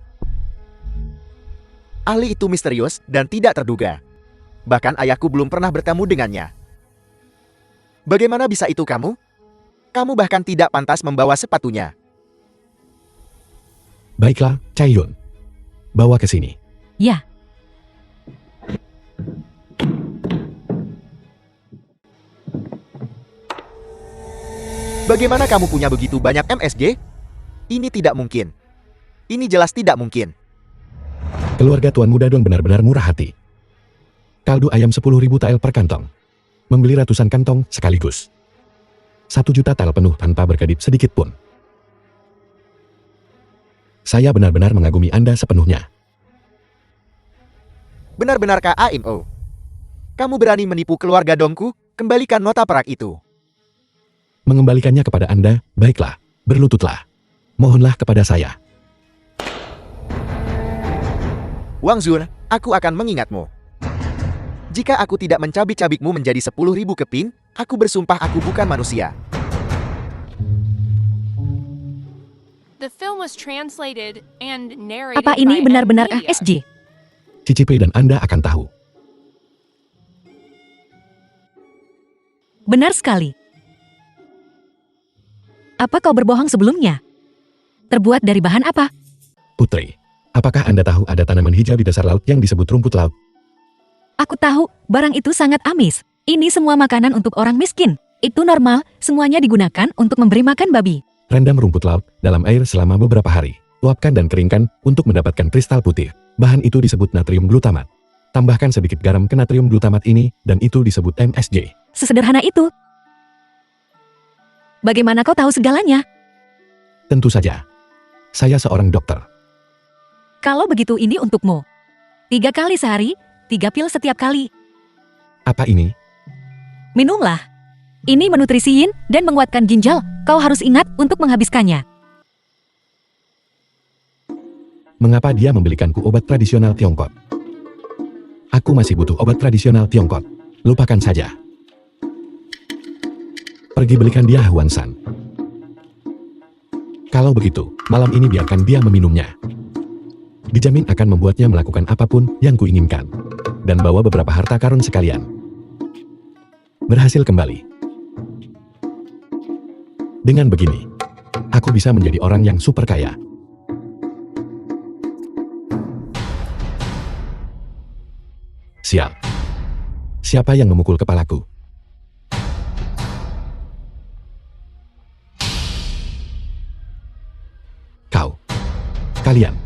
Ahli itu misterius dan tidak terduga. Bahkan ayahku belum pernah bertemu dengannya. Bagaimana bisa itu kamu? Kamu bahkan tidak pantas membawa sepatunya. Baiklah, Cai Yun. Bawa ke sini. Ya, Bagaimana kamu punya begitu banyak MSG? Ini tidak mungkin. Ini jelas tidak mungkin. Keluarga Tuan Muda Don benar-benar murah hati. Kaldu ayam 10.000 tael per kantong. Membeli ratusan kantong sekaligus. 1 juta tael penuh tanpa berkedip sedikit pun. Saya benar-benar mengagumi Anda sepenuhnya. Benar-benarkah AMO? Kamu berani menipu keluarga Dongku? Kembalikan nota perak itu. Mengembalikannya kepada Anda, baiklah, berlututlah. Mohonlah kepada saya. Wang Zun, aku akan mengingatmu. Jika aku tidak mencabik-cabikmu menjadi 10.000 keping, aku bersumpah aku bukan manusia. The film was translated and narrated apa ini by benar-benar M Media. ASJ? Cicipe dan Anda akan tahu. Benar sekali. Apa kau berbohong sebelumnya? Terbuat dari bahan apa? Putri, apakah Anda tahu ada tanaman hijau di dasar laut yang disebut rumput laut? Aku tahu, barang itu sangat amis. Ini semua makanan untuk orang miskin. Itu normal, semuanya digunakan untuk memberi makan babi. Rendam rumput laut dalam air selama beberapa hari. Luapkan dan keringkan untuk mendapatkan kristal putih. Bahan itu disebut natrium glutamat. Tambahkan sedikit garam ke natrium glutamat ini dan itu disebut MSG. Sesederhana itu. Bagaimana kau tahu segalanya? Tentu saja. Saya seorang dokter. Kalau begitu ini untukmu. 3 kali sehari, 3 pil setiap kali. Apa ini? Minumlah. Ini menutrisiin dan menguatkan ginjal. Kau harus ingat untuk menghabiskannya. Mengapa dia membelikanku obat tradisional Tiongkok? Aku masih butuh obat tradisional Tiongkok. Lupakan saja. Pergi belikan dia Huan San. Kalau begitu, malam ini biarkan dia meminumnya. Dijamin akan membuatnya melakukan apapun yang kuinginkan. Dan bawa beberapa harta karun sekalian. Berhasil kembali. Dengan begini, aku bisa menjadi orang yang super kaya. Siap. Siapa yang memukul kepalaku? Kalian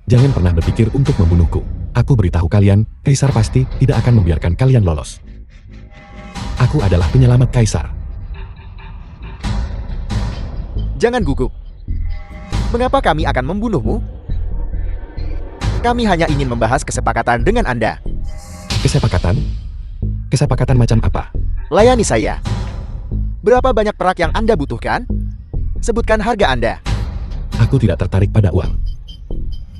jangan pernah berpikir untuk membunuhku. Aku beritahu kalian, Kaisar pasti tidak akan membiarkan kalian lolos. Aku adalah penyelamat Kaisar. Jangan gugup. Mengapa kami akan membunuhmu? Kami hanya ingin membahas kesepakatan dengan Anda. Kesepakatan? Kesepakatan macam apa? Layani saya. Berapa banyak perak yang Anda butuhkan? Sebutkan harga Anda. Aku tidak tertarik pada uang.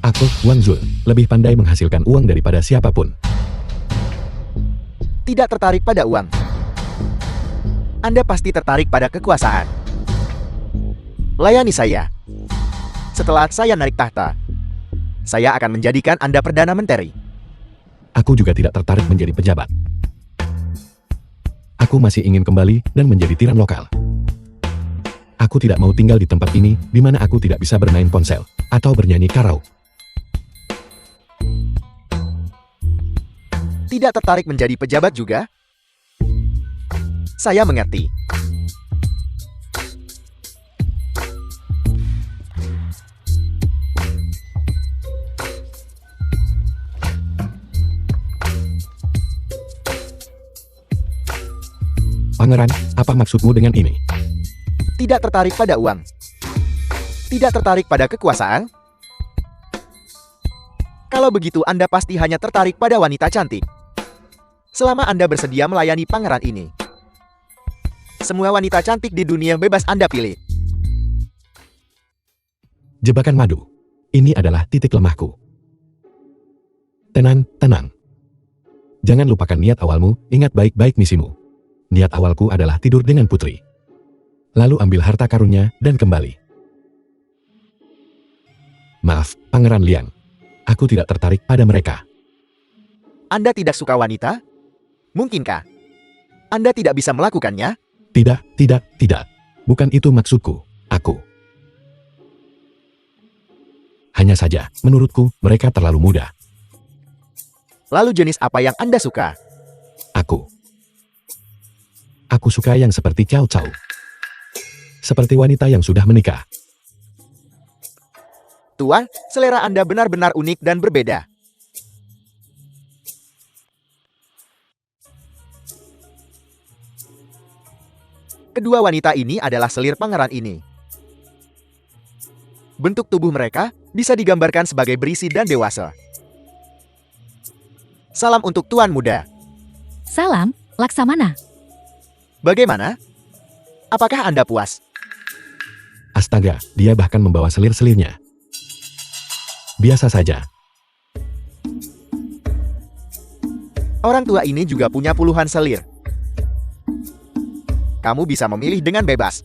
Aku, Wang Zun, lebih pandai menghasilkan uang daripada siapapun. Tidak tertarik pada uang. Anda pasti tertarik pada kekuasaan. Layani saya. Setelah saya naik tahta, saya akan menjadikan Anda Perdana Menteri. Aku juga tidak tertarik menjadi pejabat. Aku masih ingin kembali dan menjadi tiran lokal. Aku tidak mau tinggal di tempat ini, di mana aku tidak bisa bermain ponsel atau bernyanyi karaoke. Tidak tertarik menjadi pejabat juga? Saya mengerti. Pangeran, apa maksudmu dengan ini? Tidak tertarik pada uang. Tidak tertarik pada kekuasaan? Kalau begitu Anda pasti hanya tertarik pada wanita cantik. Selama Anda bersedia melayani pangeran ini, semua wanita cantik di dunia bebas Anda pilih. Jebakan madu. Ini adalah titik lemahku. Tenang, tenang. Jangan lupakan niat awalmu, ingat baik-baik misimu. Niat awalku adalah tidur dengan putri. Lalu ambil harta karunnya dan kembali. Maaf, Pangeran Liang. Aku tidak tertarik pada mereka. Anda tidak suka wanita? Mungkinkah Anda tidak bisa melakukannya? Tidak. Bukan itu maksudku. Aku. Hanya saja, menurutku, mereka terlalu muda. Lalu jenis apa yang Anda suka? Aku suka yang seperti Cao Cao. Seperti wanita yang sudah menikah. Tuan, selera Anda benar-benar unik dan berbeda. Kedua wanita ini adalah selir pangeran ini. Bentuk tubuh mereka bisa digambarkan sebagai berisi dan dewasa. Salam untuk Tuan Muda. Salam, Laksamana. Bagaimana? Apakah Anda puas? Astaga, dia bahkan membawa selir-selirnya. Biasa saja. Orang tua ini juga punya puluhan selir. Kamu bisa memilih dengan bebas.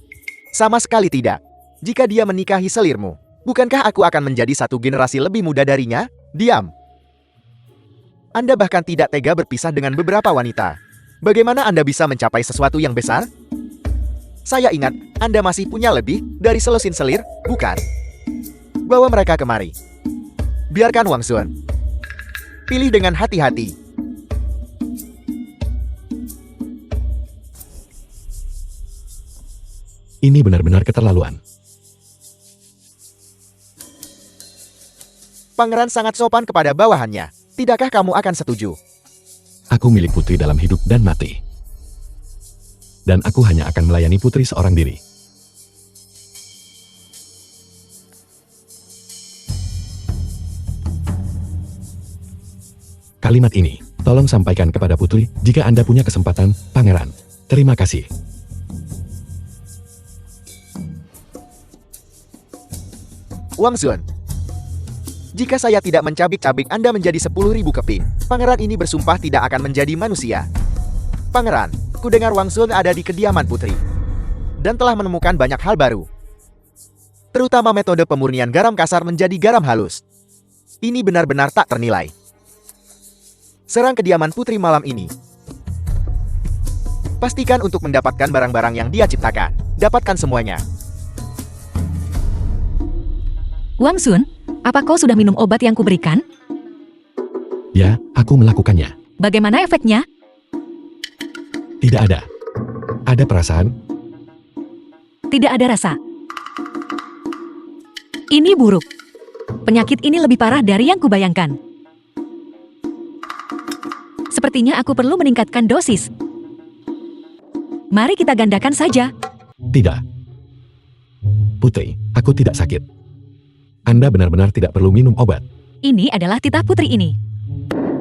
Sama sekali tidak. Jika dia menikahi selirmu, bukankah aku akan menjadi satu generasi lebih muda darinya? Diam. Anda bahkan tidak tega berpisah dengan beberapa wanita. Bagaimana Anda bisa mencapai sesuatu yang besar? Saya ingat, Anda masih punya lebih dari selusin selir, bukan? Bawa mereka kemari. Biarkan Wang Zun. Pilih dengan hati-hati. Ini benar-benar keterlaluan. Pangeran sangat sopan kepada bawahannya. Tidakkah kamu akan setuju? Aku milik putri dalam hidup dan mati. Dan aku hanya akan melayani putri seorang diri. Kalimat ini, tolong sampaikan kepada putri jika Anda punya kesempatan, Pangeran. Terima kasih. Wang Zun. Jika saya tidak mencabik-cabik Anda menjadi 10.000 keping, pangeran ini bersumpah tidak akan menjadi manusia. Pangeran, kudengar Wang Zun ada di kediaman putri. Dan telah menemukan banyak hal baru. Terutama metode pemurnian garam kasar menjadi garam halus. Ini benar-benar tak ternilai. Serang kediaman putri malam ini. Pastikan untuk mendapatkan barang-barang yang dia ciptakan. Dapatkan semuanya. Wang Zun, apa kau sudah minum obat yang kuberikan? Ya, aku melakukannya. Bagaimana efeknya? Tidak ada. Ada perasaan? Tidak ada rasa. Ini buruk. Penyakit ini lebih parah dari yang kubayangkan. Sepertinya aku perlu meningkatkan dosis. Mari kita gandakan saja. Tidak. Putri, aku tidak sakit. Anda benar-benar tidak perlu minum obat. Ini adalah titah putri ini.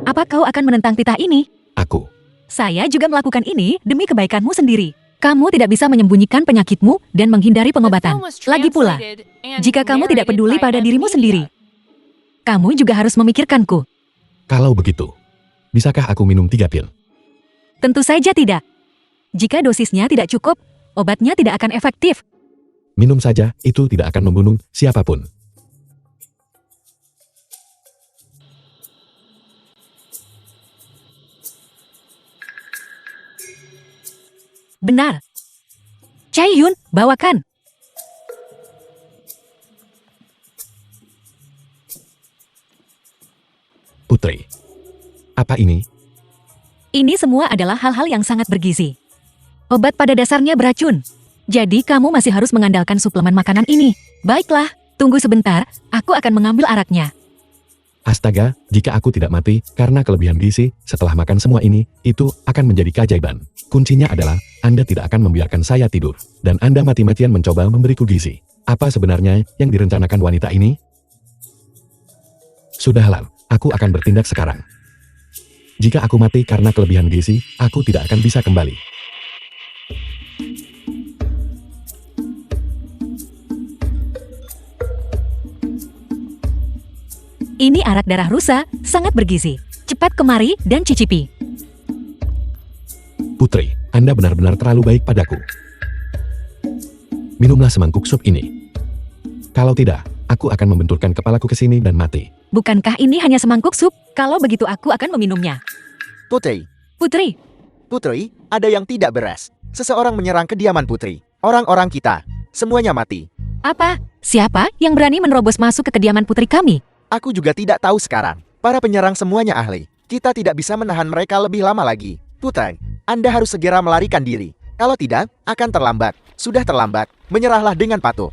Apa kau akan menentang titah ini? Aku. Saya juga melakukan ini demi kebaikanmu sendiri. Kamu tidak bisa menyembunyikan penyakitmu dan menghindari The pengobatan. film was Lagi pula, translated and jika kamu tidak narrated peduli by pada M. dirimu Media. sendiri, kamu juga harus memikirkanku. Kalau begitu, bisakah aku minum 3 pil? Tentu saja tidak. Jika dosisnya tidak cukup, obatnya tidak akan efektif. Minum saja, itu tidak akan membunuh siapapun. Benar. Chae-yun, bawakan. Putri. Apa ini? Ini semua adalah hal-hal yang sangat bergizi. Obat pada dasarnya beracun. Jadi kamu masih harus mengandalkan suplemen makanan ini. Baiklah, tunggu sebentar, aku akan mengambil araknya. Astaga, jika aku tidak mati karena kelebihan gizi setelah makan semua ini, itu akan menjadi keajaiban. Kuncinya adalah, Anda tidak akan membiarkan saya tidur, dan Anda mati-matian mencoba memberiku gizi. Apa sebenarnya yang direncanakan wanita ini? Sudahlah, aku akan bertindak sekarang. Jika aku mati karena kelebihan gizi, aku tidak akan bisa kembali. Ini arak darah rusa, sangat bergizi. Cepat kemari dan cicipi. Putri, Anda benar-benar terlalu baik padaku. Minumlah semangkuk sup ini. Kalau tidak, aku akan membenturkan kepalaku ke sini dan mati. Bukankah ini hanya semangkuk sup? Kalau begitu aku akan meminumnya. Putri, Putri, Putri, ada yang tidak beres. Seseorang menyerang kediaman Putri. Orang-orang kita, semuanya mati. apa? Siapa yang berani menerobos masuk ke kediaman putri kami? Aku juga tidak tahu sekarang. Para penyerang semuanya ahli. Kita tidak bisa menahan mereka lebih lama lagi. Putri, Anda harus segera melarikan diri. Kalau tidak, akan terlambat. Sudah terlambat. Menyerahlah dengan patuh.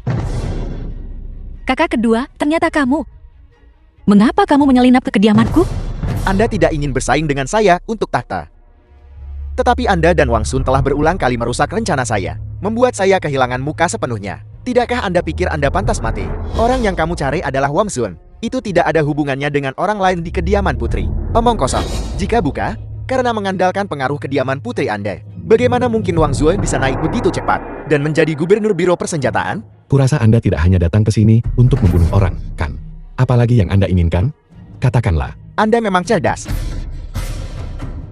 Kakak kedua, ternyata kamu. Mengapa kamu menyelinap ke kediamanku? Anda tidak ingin bersaing dengan saya untuk tahta. Tetapi Anda dan Wang Sun telah berulang kali merusak rencana saya. Membuat saya kehilangan muka sepenuhnya. Tidakkah Anda pikir Anda pantas mati? Orang yang kamu cari adalah Wang Sun. Itu tidak ada hubungannya dengan orang lain di kediaman putri. Omong kosong. Jika buka, karena mengandalkan pengaruh kediaman putri Anda. Bagaimana mungkin Wang Zue bisa naik begitu cepat dan menjadi gubernur biro persenjataan? Kurasa Anda tidak hanya datang ke sini untuk membunuh orang, kan? Apalagi yang Anda inginkan? Katakanlah. Anda memang cerdas.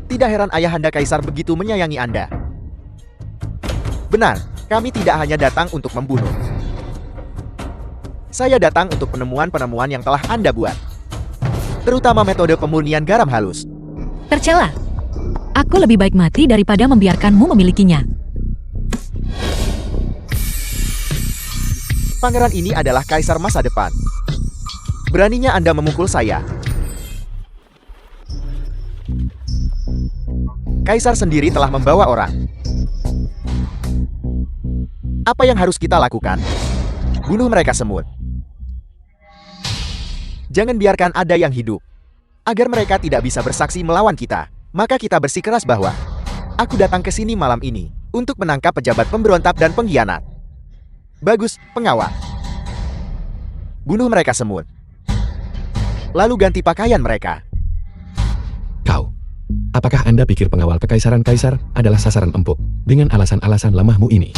Tidak heran ayahanda kaisar begitu menyayangi Anda. Benar, kami tidak hanya datang untuk membunuh. Saya datang untuk penemuan-penemuan yang telah Anda buat. Terutama metode pemurnian garam halus. Tercela. Aku lebih baik mati daripada membiarkanmu memilikinya. Pangeran ini adalah kaisar masa depan. Beraninya Anda memukul saya. Kaisar sendiri telah membawa orang. Apa yang harus kita lakukan? Bunuh mereka semua. Jangan biarkan ada yang hidup. Agar mereka tidak bisa bersaksi melawan kita. Maka kita bersikeras bahwa aku datang ke sini malam ini untuk menangkap pejabat pemberontak dan pengkhianat. Bagus, pengawal. Bunuh mereka semua. Lalu ganti pakaian mereka. Kau. Apakah Anda pikir pengawal kekaisaran kaisar adalah sasaran empuk dengan alasan-alasan lemahmu ini?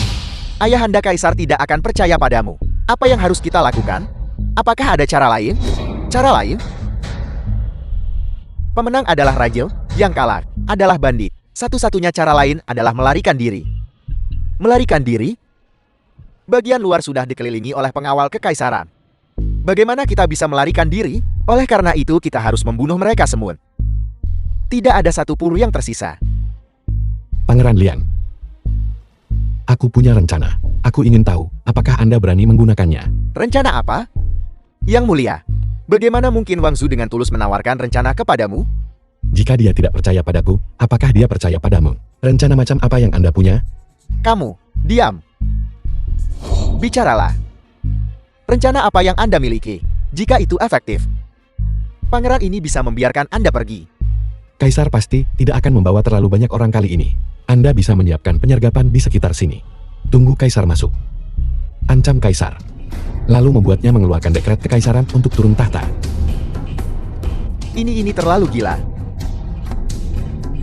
Ayahanda kaisar tidak akan percaya padamu. Apa yang harus kita lakukan? Apakah ada cara lain? Cara lain? Pemenang adalah Rajil, yang kalah adalah bandit. Satu-satunya cara lain adalah melarikan diri. Melarikan diri? Bagian luar sudah dikelilingi oleh pengawal kekaisaran. Bagaimana kita bisa melarikan diri? Oleh karena itu kita harus membunuh mereka semua. Tidak ada satu pun yang tersisa. Pangeran Lian. Aku punya rencana. Aku ingin tahu, apakah Anda berani menggunakannya? Rencana apa? Yang mulia, bagaimana mungkin Wang Zu dengan tulus menawarkan rencana kepadamu? Jika dia tidak percaya padaku, apakah dia percaya padamu? Rencana macam apa yang Anda punya? Kamu, diam. Bicaralah. Rencana apa yang Anda miliki? Jika itu efektif, pangeran ini bisa membiarkan Anda pergi. Kaisar pasti tidak akan membawa terlalu banyak orang kali ini. Anda bisa menyiapkan penyergapan di sekitar sini. Tunggu Kaisar masuk. Ancam Kaisar. Lalu membuatnya mengeluarkan dekret kekaisaran untuk turun tahta. Ini terlalu gila.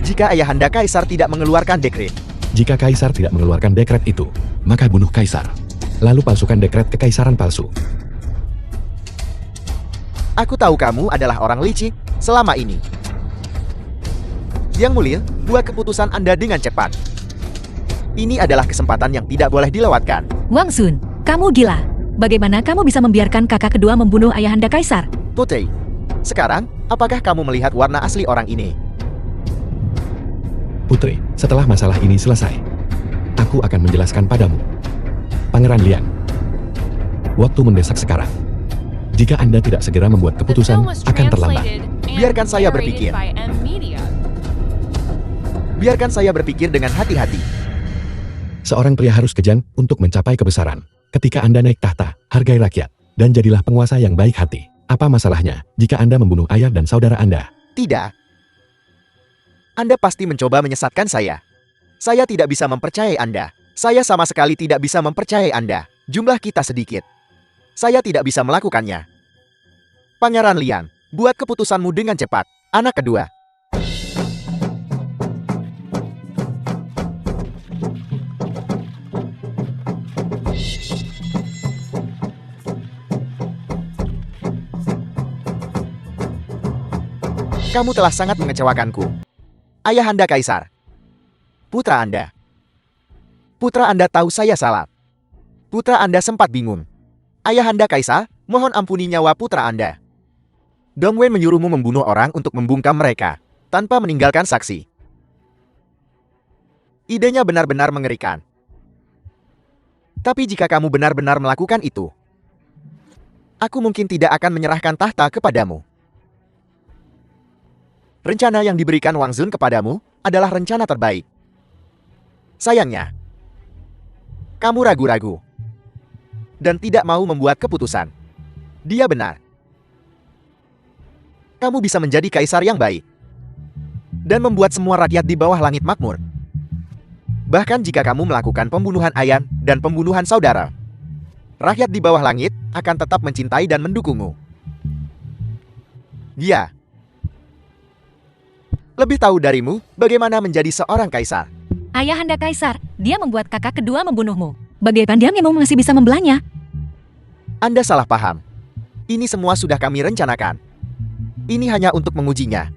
Jika ayahanda Kaisar tidak mengeluarkan dekret, Jika Kaisar tidak mengeluarkan dekret itu, maka bunuh Kaisar. Lalu palsukan dekret kekaisaran palsu. aku tahu kamu adalah orang licik selama ini. Yang Mulia, buat keputusan Anda dengan cepat. Ini adalah kesempatan yang tidak boleh dilewatkan. Wang Sun, kamu gila. Bagaimana kamu bisa membiarkan kakak kedua membunuh ayahanda Kaisar? Putri, sekarang, apakah kamu melihat warna asli orang ini? Putri, setelah masalah ini selesai, aku akan menjelaskan padamu. Pangeran Lian, waktu mendesak sekarang. Jika Anda tidak segera membuat The keputusan, film was akan terlambat. translated and Biarkan saya narrated berpikir. by M Media. Biarkan saya berpikir dengan hati-hati. Seorang pria harus kejam untuk mencapai kebesaran. Ketika Anda naik tahta, hargai rakyat, dan jadilah penguasa yang baik hati. Apa masalahnya jika Anda membunuh ayah dan saudara Anda? Tidak. Anda pasti mencoba menyesatkan saya. Saya tidak bisa mempercayai Anda. Saya sama sekali tidak bisa mempercayai Anda. Jumlah kita sedikit. Saya tidak bisa melakukannya. Pangeran Lian, buat keputusanmu dengan cepat. Anak kedua. Kamu telah sangat mengecewakanku. Ayahanda Kaisar. Putra Anda. Putra Anda tahu saya salah. Putra Anda sempat bingung. Ayahanda Kaisar, mohon ampuni nyawa putra Anda. Dongwen menyuruhmu membunuh orang untuk membungkam mereka, tanpa meninggalkan saksi. Idenya benar-benar mengerikan. Tapi jika kamu benar-benar melakukan itu, aku mungkin tidak akan menyerahkan tahta kepadamu. Rencana yang diberikan Wang Zun kepadamu adalah rencana terbaik. Sayangnya, kamu ragu-ragu dan tidak mau membuat keputusan. Dia benar. Kamu bisa menjadi kaisar yang baik dan membuat semua rakyat di bawah langit makmur. Bahkan jika kamu melakukan pembunuhan ayah dan pembunuhan saudara, rakyat di bawah langit akan tetap mencintai dan mendukungmu. Dia lebih tahu darimu bagaimana menjadi seorang kaisar. Ayahanda Kaisar, dia membuat kakak kedua membunuhmu. Bagaimana dia memang masih bisa membelanya? Anda salah paham. Ini semua sudah kami rencanakan. Ini hanya untuk mengujinya.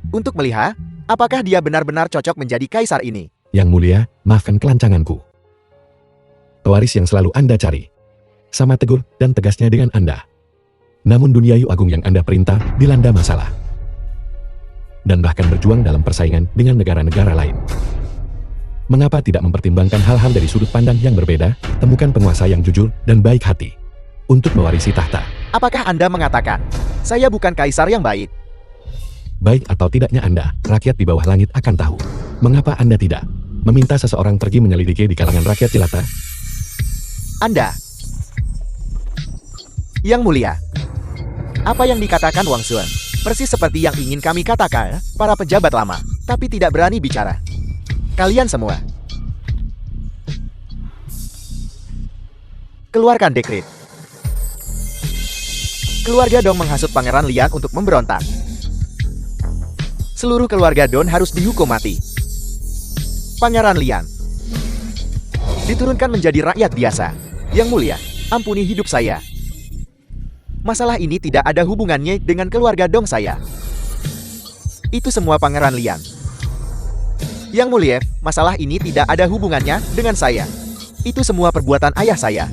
Untuk melihat apakah dia benar-benar cocok menjadi kaisar ini. Yang Mulia, maafkan kelancanganku. Pewaris yang selalu Anda cari. Sama tegur dan tegasnya dengan Anda. Namun dunia Yu Agung yang Anda perintah dilanda masalah. Dan bahkan berjuang dalam persaingan dengan negara-negara lain. Mengapa tidak mempertimbangkan hal-hal dari sudut pandang yang berbeda, temukan penguasa yang jujur dan baik hati untuk mewarisi tahta. Apakah Anda mengatakan, saya bukan kaisar yang baik? Baik atau tidaknya Anda, rakyat di bawah langit akan tahu. Mengapa Anda tidak meminta seseorang pergi menyelidiki di kalangan rakyat jelata? Anda, Yang Mulia, apa yang dikatakan Wang Sun persis seperti yang ingin kami katakan, para pejabat lama, tapi tidak berani bicara. Kalian semua, keluarkan dekret. Keluarga Dong menghasut Pangeran Lian untuk memberontak. Seluruh keluarga Don harus dihukum mati. Pangeran Lian diturunkan menjadi rakyat biasa. Yang Mulia, ampuni hidup saya. Masalah ini tidak ada hubungannya dengan keluarga Dong saya. Itu semua Pangeran Lian. Yang Mulia, masalah ini tidak ada hubungannya dengan saya. Itu semua perbuatan ayah saya.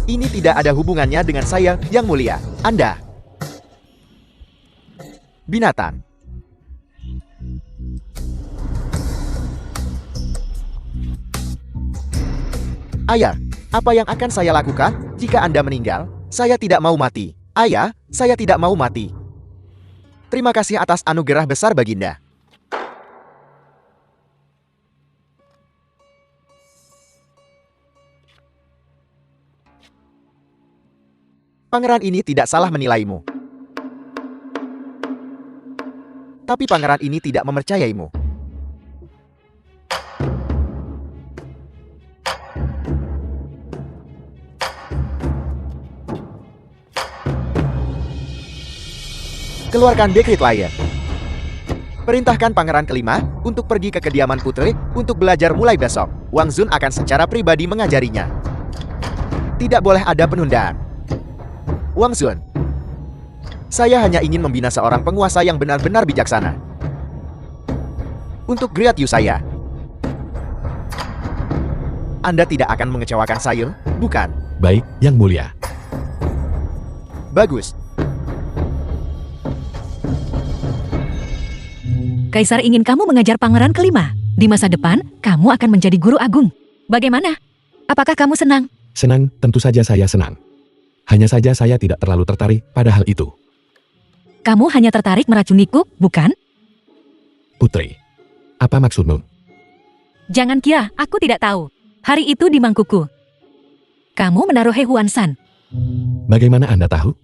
Ini tidak ada hubungannya dengan saya, Yang Mulia. Anda binatang. Ayah, apa yang akan saya lakukan jika Anda meninggal? Saya tidak mau mati. Ayah, saya tidak mau mati. Terima kasih atas anugerah besar Baginda. Pangeran ini tidak salah menilaimu. Tapi pangeran ini tidak mempercayaimu. Keluarkan dekret layak. Perintahkan pangeran kelima untuk pergi ke kediaman putri untuk belajar mulai besok. Wang Zun akan secara pribadi mengajarinya. Tidak boleh ada penundaan. Wang Zun, saya hanya ingin membina seorang penguasa yang benar-benar bijaksana. Untuk Great Yu saya. Anda tidak akan mengecewakan saya, bukan? Baik, Yang Mulia. Bagus. Kaisar ingin kamu mengajar pangeran kelima. Di masa depan, kamu akan menjadi guru agung. Bagaimana? Apakah kamu senang? Senang, tentu saja saya senang. Hanya saja saya tidak terlalu tertarik pada hal itu. Kamu hanya tertarik meracuniku, bukan? Putri, apa maksudmu? Jangan kira aku tidak tahu. Hari itu di mangkuku. Kamu menaruh He Huan San. Bagaimana Anda tahu?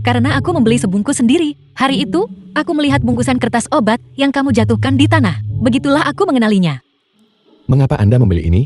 Karena aku membeli sebungkus sendiri. Hari itu, aku melihat bungkusan kertas obat yang kamu jatuhkan di tanah. Begitulah aku mengenalinya. Mengapa Anda membeli ini?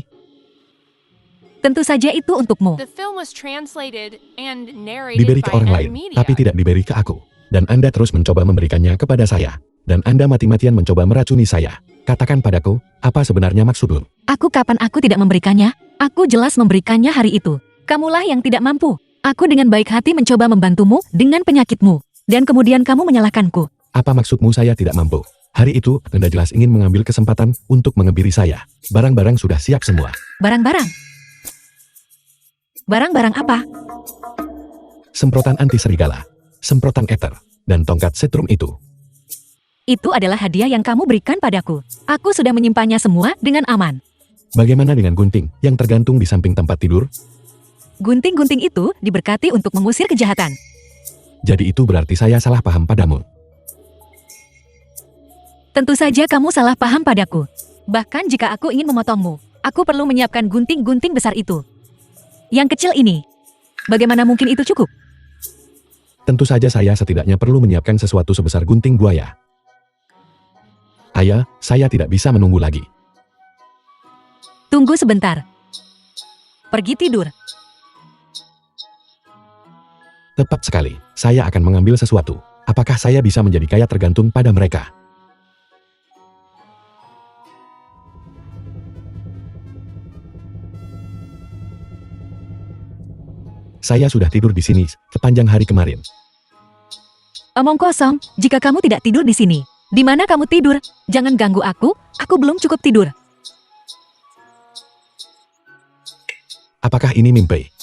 Tentu saja itu untukmu. The film was translated and narrated Diberi ke by orang M lain, Media. tapi tidak diberi ke aku. Dan Anda terus mencoba memberikannya kepada saya. Dan Anda mati-matian mencoba meracuni saya. Katakan padaku, apa sebenarnya maksudmu? Kapan aku tidak memberikannya? Aku jelas memberikannya hari itu. Kamulah yang tidak mampu. Aku dengan baik hati mencoba membantumu dengan penyakitmu. Dan kemudian kamu menyalahkanku. Apa maksudmu saya tidak mampu? Hari itu, Anda jelas ingin mengambil kesempatan untuk mengebiri saya. Barang-barang sudah siap semua. Barang-barang. Barang-barang apa? Semprotan anti serigala, semprotan ether, dan tongkat setrum itu. Itu adalah hadiah yang kamu berikan padaku. Aku sudah menyimpannya semua dengan aman. Bagaimana dengan gunting yang tergantung di samping tempat tidur? Gunting-gunting itu diberkati untuk mengusir kejahatan. Jadi itu berarti saya salah paham padamu. Tentu saja kamu salah paham padaku. Bahkan jika aku ingin memotongmu, aku perlu menyiapkan gunting-gunting besar itu. Yang kecil ini, bagaimana mungkin itu cukup? Tentu saja saya setidaknya perlu menyiapkan sesuatu sebesar gunting buaya. Ayah, saya tidak bisa menunggu lagi. Tunggu sebentar. Pergi tidur. Tepat sekali, saya akan mengambil sesuatu. Apakah saya bisa menjadi kaya tergantung pada mereka? Saya sudah tidur di sini sepanjang hari kemarin. Omong kosong, jika kamu tidak tidur di sini. Di mana kamu tidur? Jangan ganggu aku belum cukup tidur. Apakah ini mimpi?